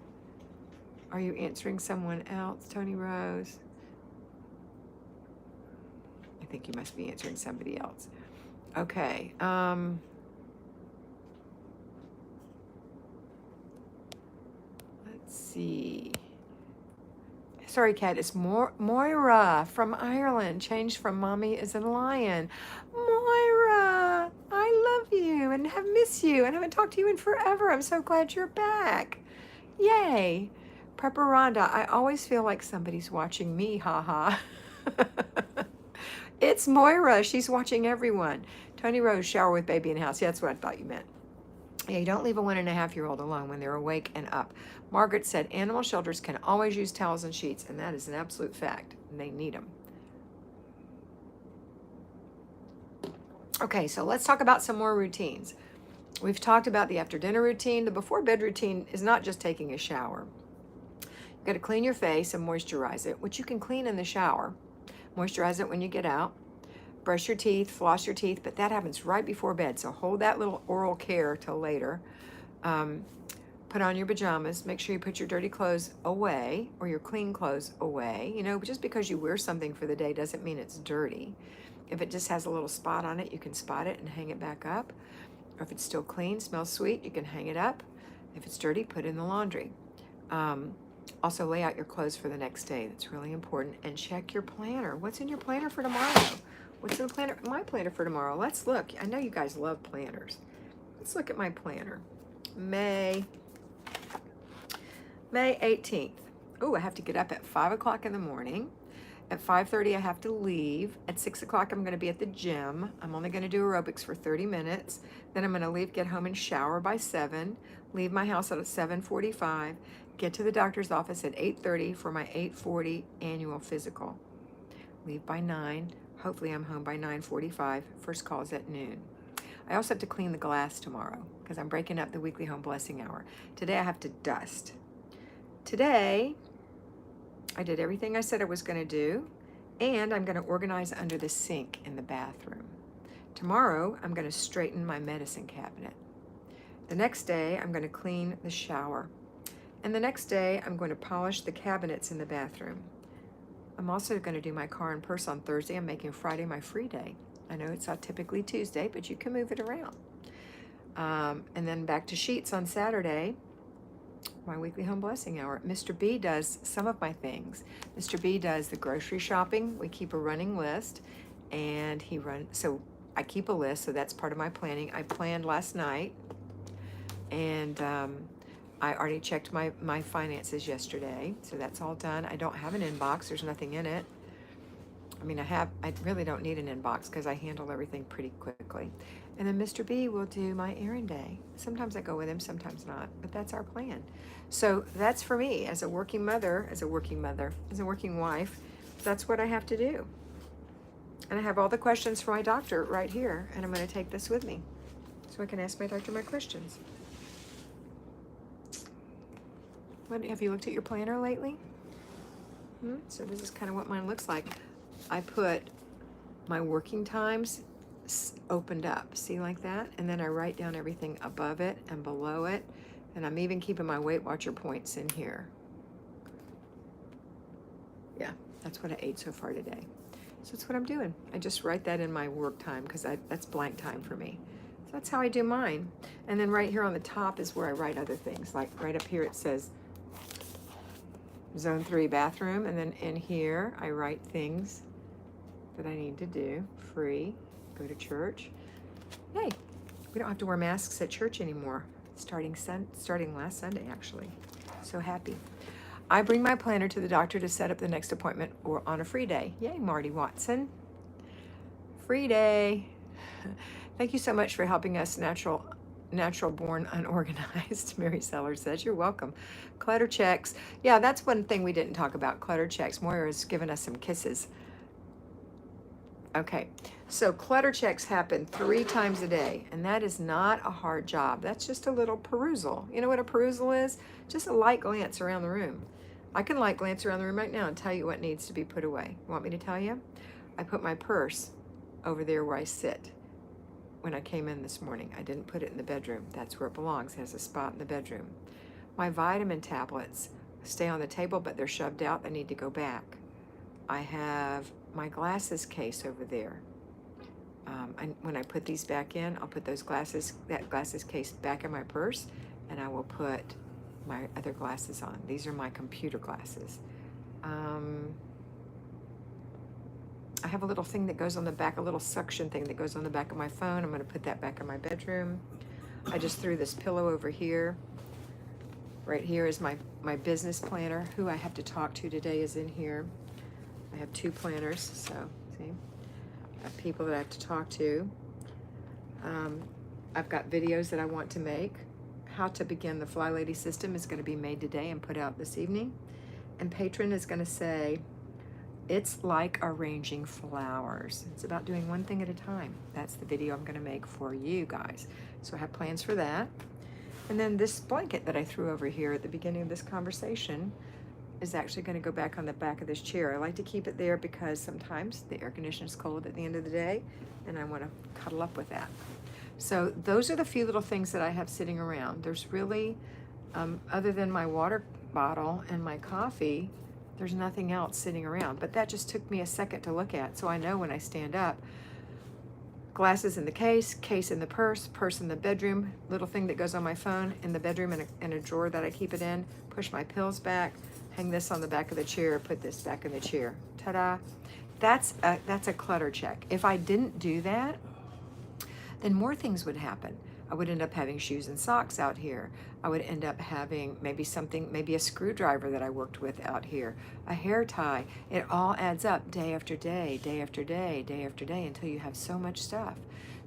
Are you answering someone else, Tony Rose? I think you must be answering somebody else. Okay. Let's see. Sorry, Kat, it's Moira from Ireland. Changed from Mommy is a Lion. Moira, I love you and have missed you and haven't talked to you in forever. I'm so glad you're back. Yay. Preparanda, I always feel like somebody's watching me, haha. It's Moira. She's watching everyone. Tony Rose, shower with baby in house. Yeah, that's what I thought you meant. Yeah, you don't leave a 1.5-year-old alone when they're awake and up. Margaret said animal shelters can always use towels and sheets, and that is an absolute fact, and they need them. Okay, so let's talk about some more routines. We've talked about the after dinner routine. The before bed routine is not just taking a shower. You've got to clean your face and moisturize it, which you can clean in the shower. Moisturize it when you get out. Brush your teeth, floss your teeth, but that happens right before bed. So hold that little oral care till later. Put on your pajamas. Make sure you put your dirty clothes away or your clean clothes away. You know, just because you wear something for the day doesn't mean it's dirty. If it just has a little spot on it, you can spot it and hang it back up. Or if it's still clean, smells sweet, you can hang it up. If it's dirty, put it in the laundry. Also, lay out your clothes for the next day. That's really important. And check your planner. What's in your planner for tomorrow? What's in the planner? My planner for tomorrow. Let's look. I know you guys love planners. Let's look at my planner. May 18th. Oh, I have to get up at 5 o'clock in the morning. At 5:30, I have to leave. At 6 o'clock, I'm going to be at the gym. I'm only going to do aerobics for 30 minutes. Then I'm going to leave, get home and shower by 7. Leave my house at 7:45. Get to the doctor's office at 8:30 for my 8:40 annual physical. Leave by 9. Hopefully I'm home by 9:45. First call is at noon. I also have to clean the glass tomorrow because I'm breaking up the weekly home blessing hour. Today I have to dust. Today, I did everything I said I was going to do, and I'm going to organize under the sink in the bathroom. Tomorrow, I'm going to straighten my medicine cabinet. The next day, I'm going to clean the shower. And the next day, I'm going to polish the cabinets in the bathroom. I'm also going to do my car and purse on Thursday. I'm making Friday my free day. I know it's not typically Tuesday, but you can move it around. And then back to sheets on Saturday, my weekly home blessing hour. Mr. B does some of my things. Mr. B does the grocery shopping. We keep a running list, and so I keep a list, so that's part of my planning. I planned last night And I already checked my finances yesterday, so that's all done. I don't have an inbox. There's nothing in it. I mean, I really don't need an inbox because I handle everything pretty quickly. And then Mr. B will do my errand day. Sometimes I go with him, sometimes not, but that's our plan. So that's for me as a working mother, as a working wife, that's what I have to do. And I have all the questions for my doctor right here, and I'm going to take this with me so I can ask my doctor my questions. Have you looked at your planner lately? So this is kind of what mine looks like. I put my working times opened up, see, like that, and then I write down everything above it and below it, and I'm even keeping my Weight Watcher points in here. Yeah, that's what I ate so far today. So that's what I'm doing. I just write that in my work time because that's blank time for me. So that's how I do mine. And then right here on the top is where I write other things. Like right up here it says Zone 3 bathroom, and then in here I write things that I need to do. Free, go to church. Yay, we don't have to wear masks at church anymore. Starting last Sunday, actually. So happy. I bring my planner to the doctor to set up the next appointment or on a free day. Yay, Marty Watson. Free day. Thank you so much for helping us, natural born unorganized. Mary Sellers says, you're welcome. Clutter checks. Yeah, that's one thing we didn't talk about. Clutter checks. Moira has given us some kisses. Okay, so clutter checks happen 3 times a day, and that is not a hard job. That's just a little perusal. You know what a perusal is? Just a light glance around the room. I can light glance around the room right now and tell you what needs to be put away. You want me to tell you? I put my purse over there where I sit. When I came in this morning, I didn't put it in the bedroom. That's where it belongs. It has a spot in the bedroom. My vitamin tablets stay on the table, but they're shoved out. They need to go back. I have my glasses case over there. When I put these back in, I'll put that glasses case back in my purse, and I will put my other glasses on. These are my computer glasses. I have a little thing that goes on the back, a little suction thing that goes on the back of my phone. I'm going to put that back in my bedroom. I just threw this pillow over here. Right here is my business planner. Who I have to talk to today is in here. I have 2 planners, so see, I have people that I have to talk to. I've got videos that I want to make. How to begin the Flylady system is going to be made today and put out this evening. And Patron is going to say, it's like arranging flowers. It's about doing one thing at a time. That's the video I'm going to make for you guys. So I have plans for that. And then this blanket that I threw over here at the beginning of this conversation is actually going to go back on the back of this chair. I like to keep it there because sometimes the air conditioner is cold at the end of the day, and I want to cuddle up with that. So those are the few little things that I have sitting around. There's really, other than my water bottle and my coffee, there's nothing else sitting around. But that just took me a second to look at, so I know when I stand up, glasses in the case in the purse in the bedroom, little thing that goes on my phone in the bedroom in a drawer that I keep it in, push my pills back, hang this on the back of the chair, put this back in the chair. Ta-da. That's a clutter check. If I didn't do that, then more things would happen. I would end up having shoes and socks out here. I would end up having maybe a screwdriver that I worked with out here, a hair tie. It all adds up day after day, day after day, day after day, until you have so much stuff.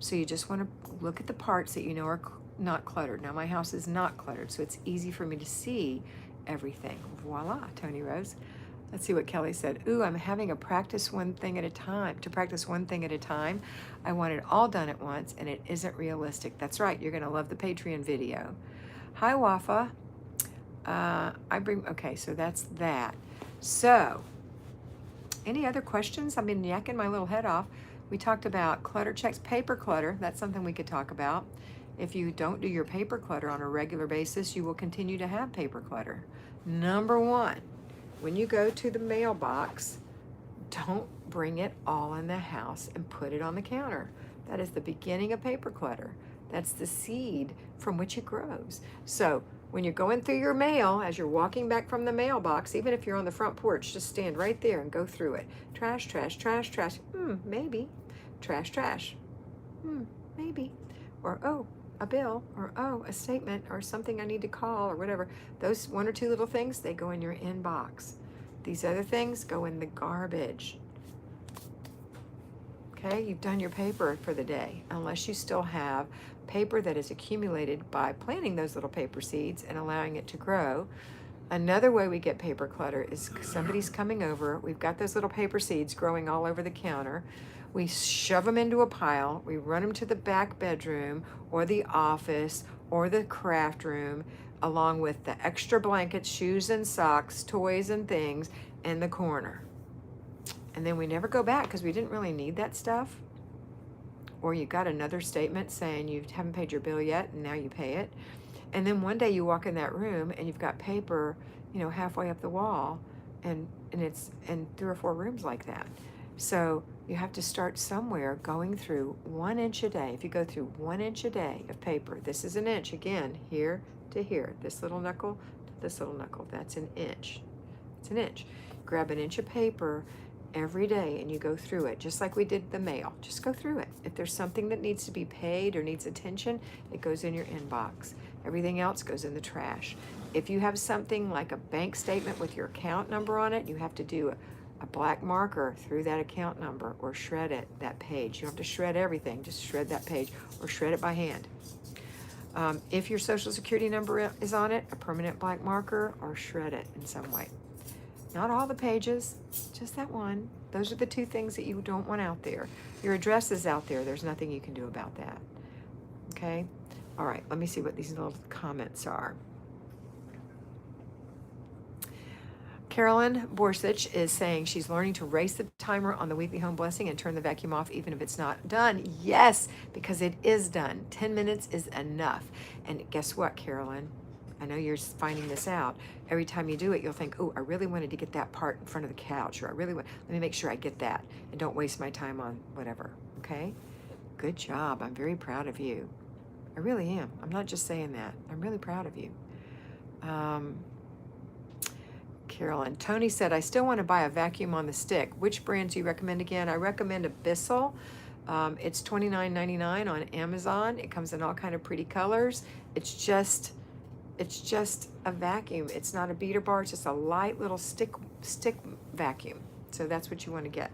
So you just want to look at the parts that you know are not cluttered. Now my house is not cluttered, so it's easy for me to see everything. Voila, Tony Rose. Let's see what Kelly said. Ooh, I'm having to practice one thing at a time. I want it all done at once, and it isn't realistic. That's right. You're going to love the Patreon video. Hi, Wafa. Okay, so that's that. So, any other questions? I've been yakking my little head off. We talked about clutter checks, paper clutter. That's something we could talk about. If you don't do your paper clutter on a regular basis, you will continue to have paper clutter. Number 1. When you go to the mailbox, don't bring it all in the house and put it on the counter. That is the beginning of paper clutter. That's the seed from which it grows. So when you're going through your mail, as you're walking back from the mailbox, even if you're on the front porch, just stand right there and go through it. Trash, trash, trash, trash. Maybe. Trash, trash. Maybe. Or, oh, a bill, or oh, a statement, or something I need to call, or whatever. Those one or two little things, they go in your inbox. These other things go in the garbage. Okay, you've done your paper for the day, unless you still have paper that is accumulated by planting those little paper seeds and allowing it to grow. Another way we get paper clutter is somebody's coming over. We've got those little paper seeds growing all over the counter. We shove them into a pile. We run them to the back bedroom or the office or the craft room, along with the extra blankets, shoes and socks, toys and things in the corner. And then we never go back because we didn't really need that stuff. Or you got another statement saying you haven't paid your bill yet and now you pay it. And then one day you walk in that room and you've got paper, halfway up the wall, and it's in 3 or 4 rooms like that. So you have to start somewhere, going through 1 inch a day. If you go through 1 inch a day of paper, this is an inch, again, here to here, this little knuckle to this little knuckle, that's an inch. It's an inch. Grab an inch of paper every day and you go through it, just like we did the mail. Just go through it. If there's something that needs to be paid or needs attention, it goes in your inbox. Everything else goes in the trash. If you have something like a bank statement with your account number on it, you have to do a black marker through that account number, or shred it, that page. You don't have to shred everything, just shred that page, or shred it by hand. If your social security number is on it, a permanent black marker, or shred it in some way. Not all the pages, just that one. Those are the 2 things that you don't want out there. Your address is out there. There's nothing you can do about that. Okay? All right, let me see what these little comments are. Carolyn Borsich is saying she's learning to race the timer on the weekly home blessing and turn the vacuum off even if it's not done. Yes, because it is done. 10 minutes is enough. And guess what, Carolyn? I know you're finding this out. Every time you do it, you'll think, oh, I really wanted to get that part in front of the couch, or let me make sure I get that and don't waste my time on whatever, okay? Good job. I'm very proud of you. I really am. I'm not just saying that. I'm really proud of you. Carolyn. Tony said, I still want to buy a vacuum on the stick. Which brands do you recommend again? I recommend a Bissell. It's $29.99 on Amazon. It comes in all kind of pretty colors. It's just a vacuum. It's not a beater bar. It's just a light little stick vacuum. So that's what you want to get.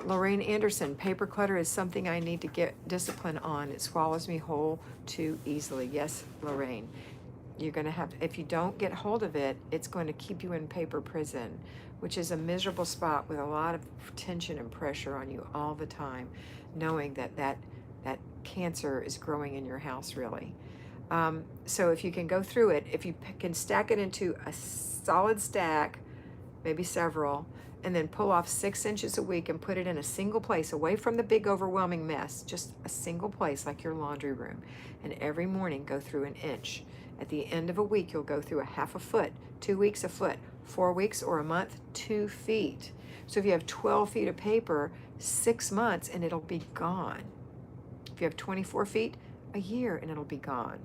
Lorraine Anderson, paper clutter is something I need to get discipline on. It swallows me whole too easily. Yes, Lorraine. You're going to have, if you don't get hold of it, it's going to keep you in paper prison, which is a miserable spot with a lot of tension and pressure on you all the time, knowing that cancer is growing in your house, really. So if you can go through it, if you can stack it into a solid stack, maybe several, and then pull off 6 inches a week and put it in a single place, away from the big overwhelming mess, just a single place like your laundry room. And every morning go through an inch. At the end of a week, you'll go through a half a foot, 2 weeks a foot, 4 weeks or a month, 2 feet. So if you have 12 feet of paper, 6 months and it'll be gone. If you have 24 feet, a year and it'll be gone.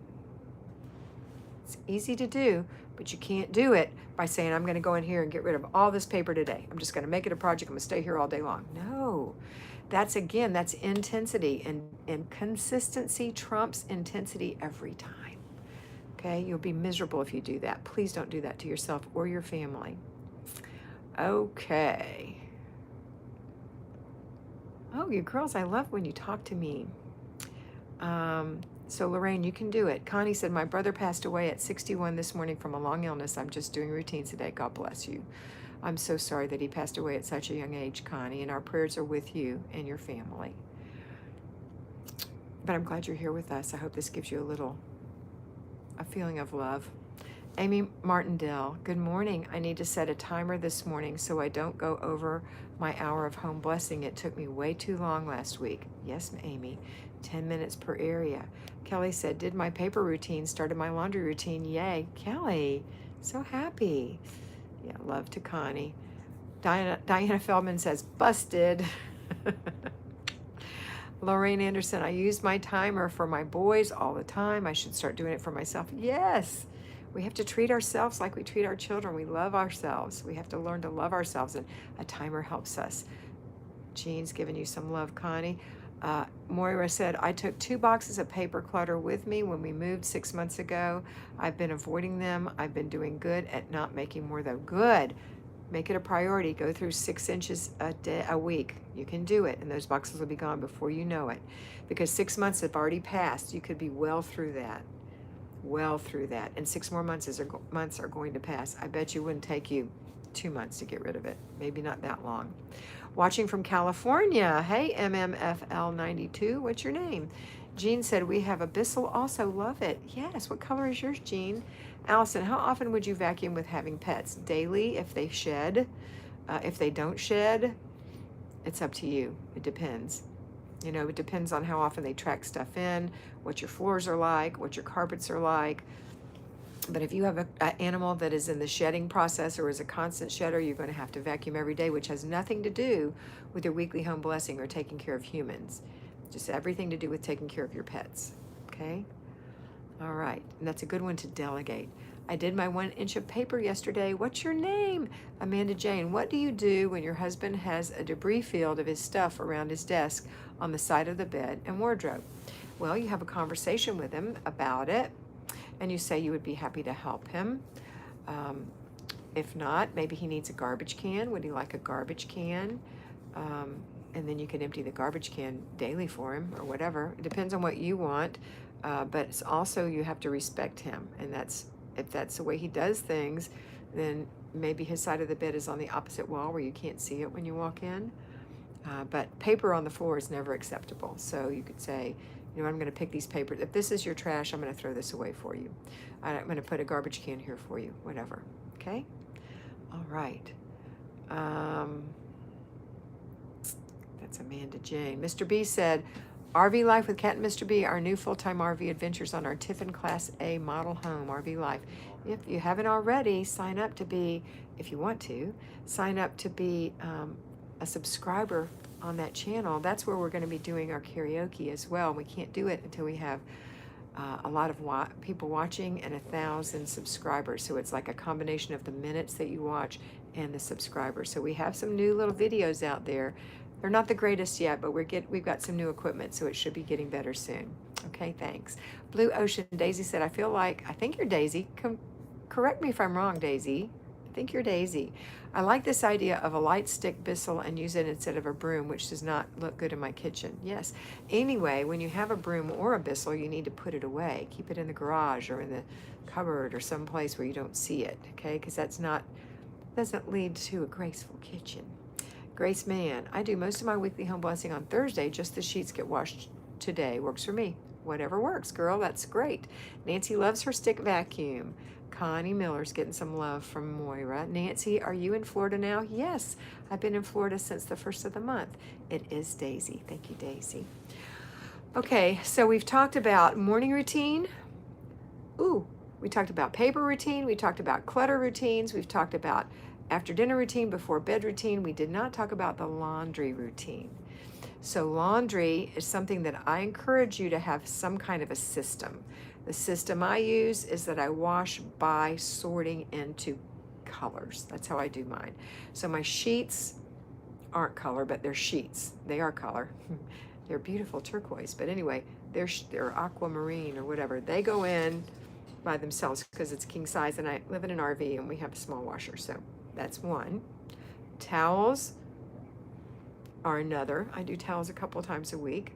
It's easy to do, but you can't do it by saying, I'm going to go in here and get rid of all this paper today. I'm just going to make it a project. I'm going to stay here all day long. No, that's intensity, and consistency trumps intensity every time. Okay, you'll be miserable if you do that. Please don't do that to yourself or your family. Okay. Oh, you girls, I love when you talk to me. So Lorraine, you can do it. Connie said, my brother passed away at 61 this morning from a long illness. I'm just doing routines today. God bless you. I'm so sorry that he passed away at such a young age, Connie, and our prayers are with you and your family. But I'm glad you're here with us. I hope this gives you a feeling of love. Amy Martindale, good morning. I need to set a timer this morning so I don't go over my hour of home blessing. It took me way too long last week. Yes, Amy, 10 minutes per area. Kelly said, did my paper routine, started my laundry routine. Yay, Kelly, so happy. Yeah, love to Connie. Diana Feldman says, busted. Lorraine Anderson, I use my timer for my boys all the time. I should start doing it for myself. Yes, we have to treat ourselves like we treat our children. We love ourselves. We have to learn to love ourselves, and a timer helps us. Jean's giving you some love, Connie. Moira said, I took 2 boxes of paper clutter with me when we moved 6 months ago. I've been avoiding them. I've been doing good at not making more, though. Good. Make it a priority. Go through 6 inches a week. You can do it, and those boxes will be gone before you know it. Because 6 months have already passed. You could be well through that. Well through that. And 6 more months are going to pass. I bet you it wouldn't take you 2 months to get rid of it. Maybe not that long. Watching from California. Hey, MMFL92. What's your name? Jean said, we have a Bissell also. Love it. Yes. What color is yours, Jean? Allison, how often would you vacuum with having pets? Daily if they shed. If they don't shed, it's up to you. It depends. You know, it depends on how often they track stuff in, what your floors are like, what your carpets are like. But if you have an animal that is in the shedding process or is a constant shedder, you're going to have to vacuum every day, which has nothing to do with your weekly home blessing or taking care of humans. Just everything to do with taking care of your pets. Okay? All right. And that's a good one to delegate. I did my 1 inch of paper yesterday. What's your name? Amanda Jane. What do you do when your husband has a debris field of his stuff around his desk on the side of the bed and wardrobe? Well, you have a conversation with him about it, and you say you would be happy to help him. If not, maybe he needs a garbage can. Would he like a garbage can? And then you can empty the garbage can daily for him or whatever. It depends on what you want, but it's also you have to respect him, and if that's the way he does things, then maybe his side of the bed is on the opposite wall where you can't see it when you walk in. But paper on the floor is never acceptable. So you could say, you know, I'm going to pick these papers. If this is your trash, I'm going to throw this away for you. I'm going to put a garbage can here for you, whatever. Okay? All right. That's Amanda Jane. Mr. B said, RV Life with Kat and Mr. B, our new full-time RV adventures on our Tiffin Class A model home, RV Life. If you haven't already, sign up to be, if you want to, sign up to be a subscriber on that channel. That's where we're going to be doing our karaoke as well. We can't do it until we have a lot of people watching and 1,000 subscribers. So it's like a combination of the minutes that you watch and the subscribers. So we have some new little videos out there. They're not the greatest yet, but we've got some new equipment, so it should be getting better soon. Okay, thanks. Blue Ocean Daisy said, I think you're Daisy. Correct me if I'm wrong, Daisy. I think you're Daisy. I like this idea of a light stick Bissell and use it instead of a broom, which does not look good in my kitchen. Yes. Anyway, when you have a broom or a Bissell, you need to put it away. Keep it in the garage or in the cupboard or someplace where you don't see it, okay? Because doesn't lead to a graceful kitchen. Grace Mann, I do most of my weekly home blessing on Thursday. Just the sheets get washed today. Works for me. Whatever works, girl. That's great. Nancy loves her stick vacuum. Connie Miller's getting some love from Moira. Nancy, are you in Florida now? Yes, I've been in Florida since the 1st of the month. It is Daisy. Thank you, Daisy. Okay, so we've talked about morning routine. We talked about paper routine. We talked about clutter routines. We've talked about after dinner routine, before bed routine. We did not talk about the laundry routine. So laundry is something that I encourage you to have some kind of a system. The system I use is that I wash by sorting into colors. That's how I do mine. So my sheets aren't color, but they're sheets. They are color. They're beautiful turquoise, but anyway, they're aquamarine or whatever. They go in by themselves because it's king size, and I live in an RV and we have a small washer, so that's one. Towels are another. I do towels a couple of times a week.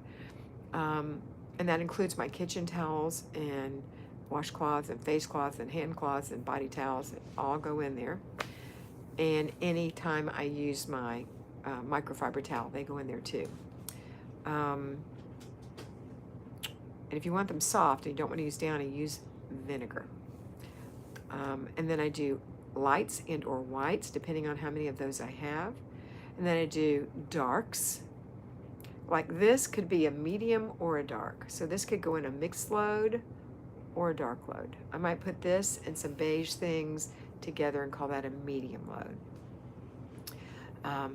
And that includes my kitchen towels and washcloths and face cloths and hand cloths and body towels. That all go in there. And anytime I use my microfiber towel, they go in there too. And if you want them soft and you don't want to use downy, use vinegar. And then I do lights and or whites, depending on how many of those I have. And then I do darks. Like this could be a medium or a dark. So this could go in a mixed load or a dark load. I might put this and some beige things together and call that a medium load.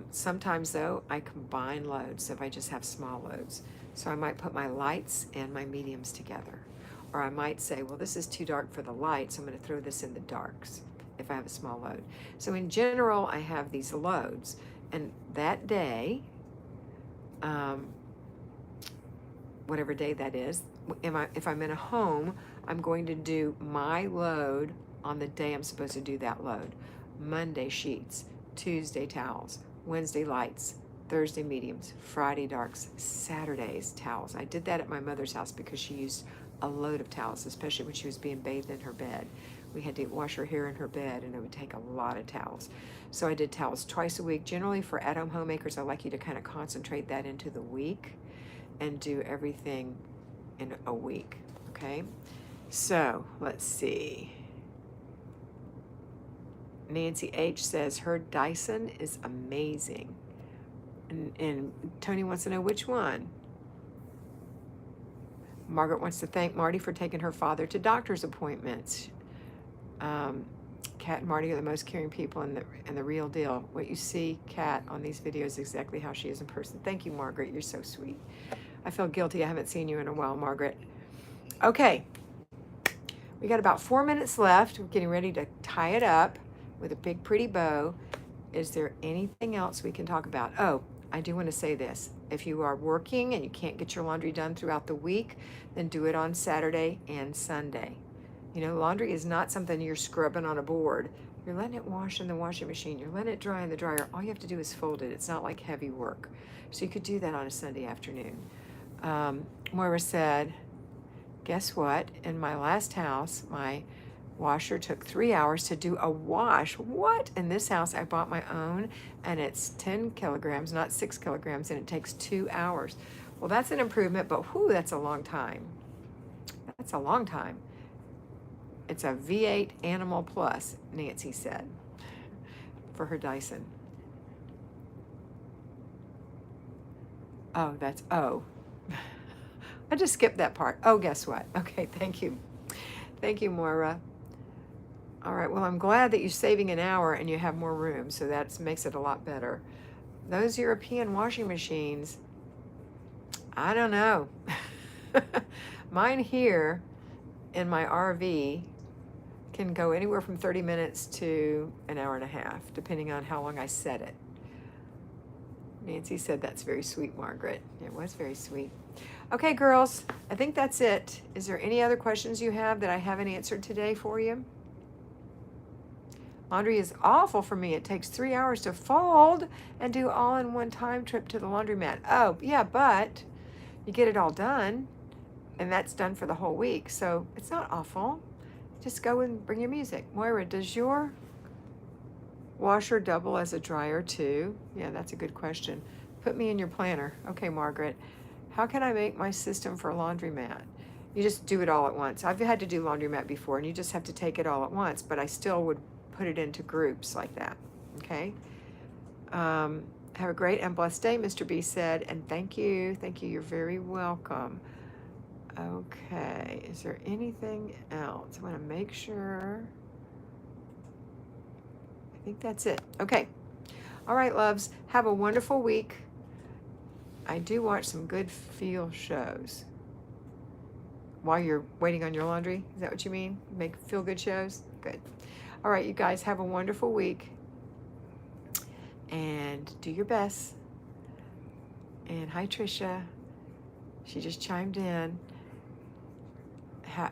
Sometimes though, I combine loads if I just have small loads. So I might put my lights and my mediums together. Or I might say, well, this is too dark for the lights, I'm going to throw this in the darks if I have a small load. So in general, I have these loads. And that day, whatever day that is. If I'm in a home, I'm going to do my load on the day I'm supposed to do that load. Monday sheets, Tuesday towels, Wednesday lights, Thursday mediums, Friday darks, Saturdays towels. I did that at my mother's house because she used a load of towels, especially when she was being bathed in her bed. We had to wash her hair in her bed, and it would take a lot of towels. So I did towels twice a week. Generally for at-home homemakers, I like you to kind of concentrate that into the week and do everything in a week, okay? So let's see. Nancy H says her Dyson is amazing. And Tony wants to know which one. Margaret wants to thank Marty for taking her father to doctor's appointments. Kat and Marty are the most caring people in the real deal. What you see, Kat, on these videos is exactly how she is in person. Thank you, Margaret. You're so sweet. I feel guilty. I haven't seen you in a while, Margaret. Okay. We got about 4 minutes left. We're getting ready to tie it up with a big, pretty bow. Is there anything else we can talk about? Oh, I do want to say this. If you are working and you can't get your laundry done throughout the week, then do it on Saturday and Sunday. You know, laundry is not something you're scrubbing on a board. You're letting it wash in the washing machine. You're letting it dry in the dryer. All you have to do is fold it. It's not like heavy work. So you could do that on a Sunday afternoon. Moira said, guess what? In my last house, my washer took 3 hours to do a wash. What? In this house, I bought my own, and it's 10 kilograms, not 6 kilograms, and it takes 2 hours. Well, that's an improvement, but whew, that's a long time. That's a long time. It's a V8 Animal Plus, Nancy said, for her Dyson. Oh, that's O. I just skipped that part. Oh, guess what? Okay, thank you. Thank you, Moira. All right, well, I'm glad that you're saving an hour and you have more room, so that makes it a lot better. Those European washing machines, I don't know. Mine here in my RV can go anywhere from 30 minutes to an hour and a half, depending on how long I set it. Nancy said that's very sweet, Margaret. It was very sweet. Okay, girls, I think that's it. Is there any other questions you have that I haven't answered today for you? Laundry is awful for me. It takes 3 hours to fold and do all in one time trip to the laundromat. Oh, yeah, but you get it all done, and that's done for the whole week. So it's not awful. Just go and bring your music. Moira, does your washer double as a dryer too? Yeah, that's a good question. Put me in your planner. Okay, Margaret. How can I make my system for a laundromat? You just do it all at once. I've had to do laundromat before, and you just have to take it all at once, but I still would put it into groups like that, okay? Have a great and blessed day, Mr. B said, and thank you. Thank you. You're very welcome. Okay, is there anything else? I want to make sure. I think that's it. Okay. All right, loves. Have a wonderful week. I do watch some good feel shows while you're waiting on your laundry. Is that what you mean? Make feel good shows? Good. All right, you guys have a wonderful week. And do your best. And hi, Trisha. She just chimed in.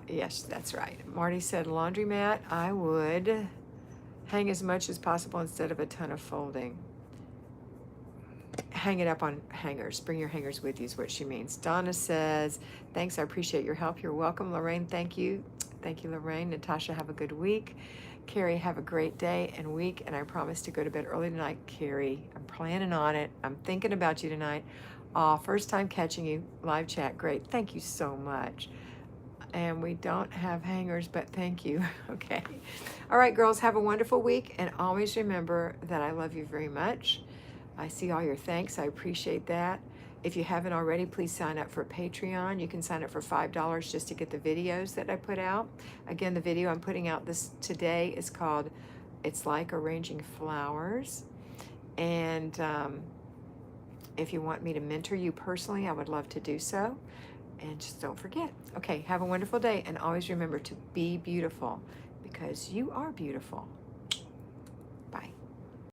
Yes, that's right. Marty said laundromat. I would hang as much as possible instead of a ton of folding. Hang it up on hangers. Bring your hangers with you is what she means. Donna says, thanks, I appreciate your help. You're welcome. Lorraine, thank you. Thank you, Lorraine. Natasha, have a good week. Carrie, have a great day and week, and I promise to go to bed early tonight. Carrie, I'm planning on it. I'm thinking about you tonight. First time catching you. Live chat, great. Thank you so much. And we don't have hangers, but thank you. Okay. All right, girls, have a wonderful week, and always remember that I love you very much. I see all your thanks. I appreciate that. If you haven't already, please sign up for Patreon. You can sign up for $5 just to get the videos that I put out. Again, the video I'm putting out today is called It's Like Arranging Flowers. And if you want me to mentor you personally, I would love to do so. And just don't forget. Okay, have a wonderful day. And always remember to be beautiful, because you are beautiful.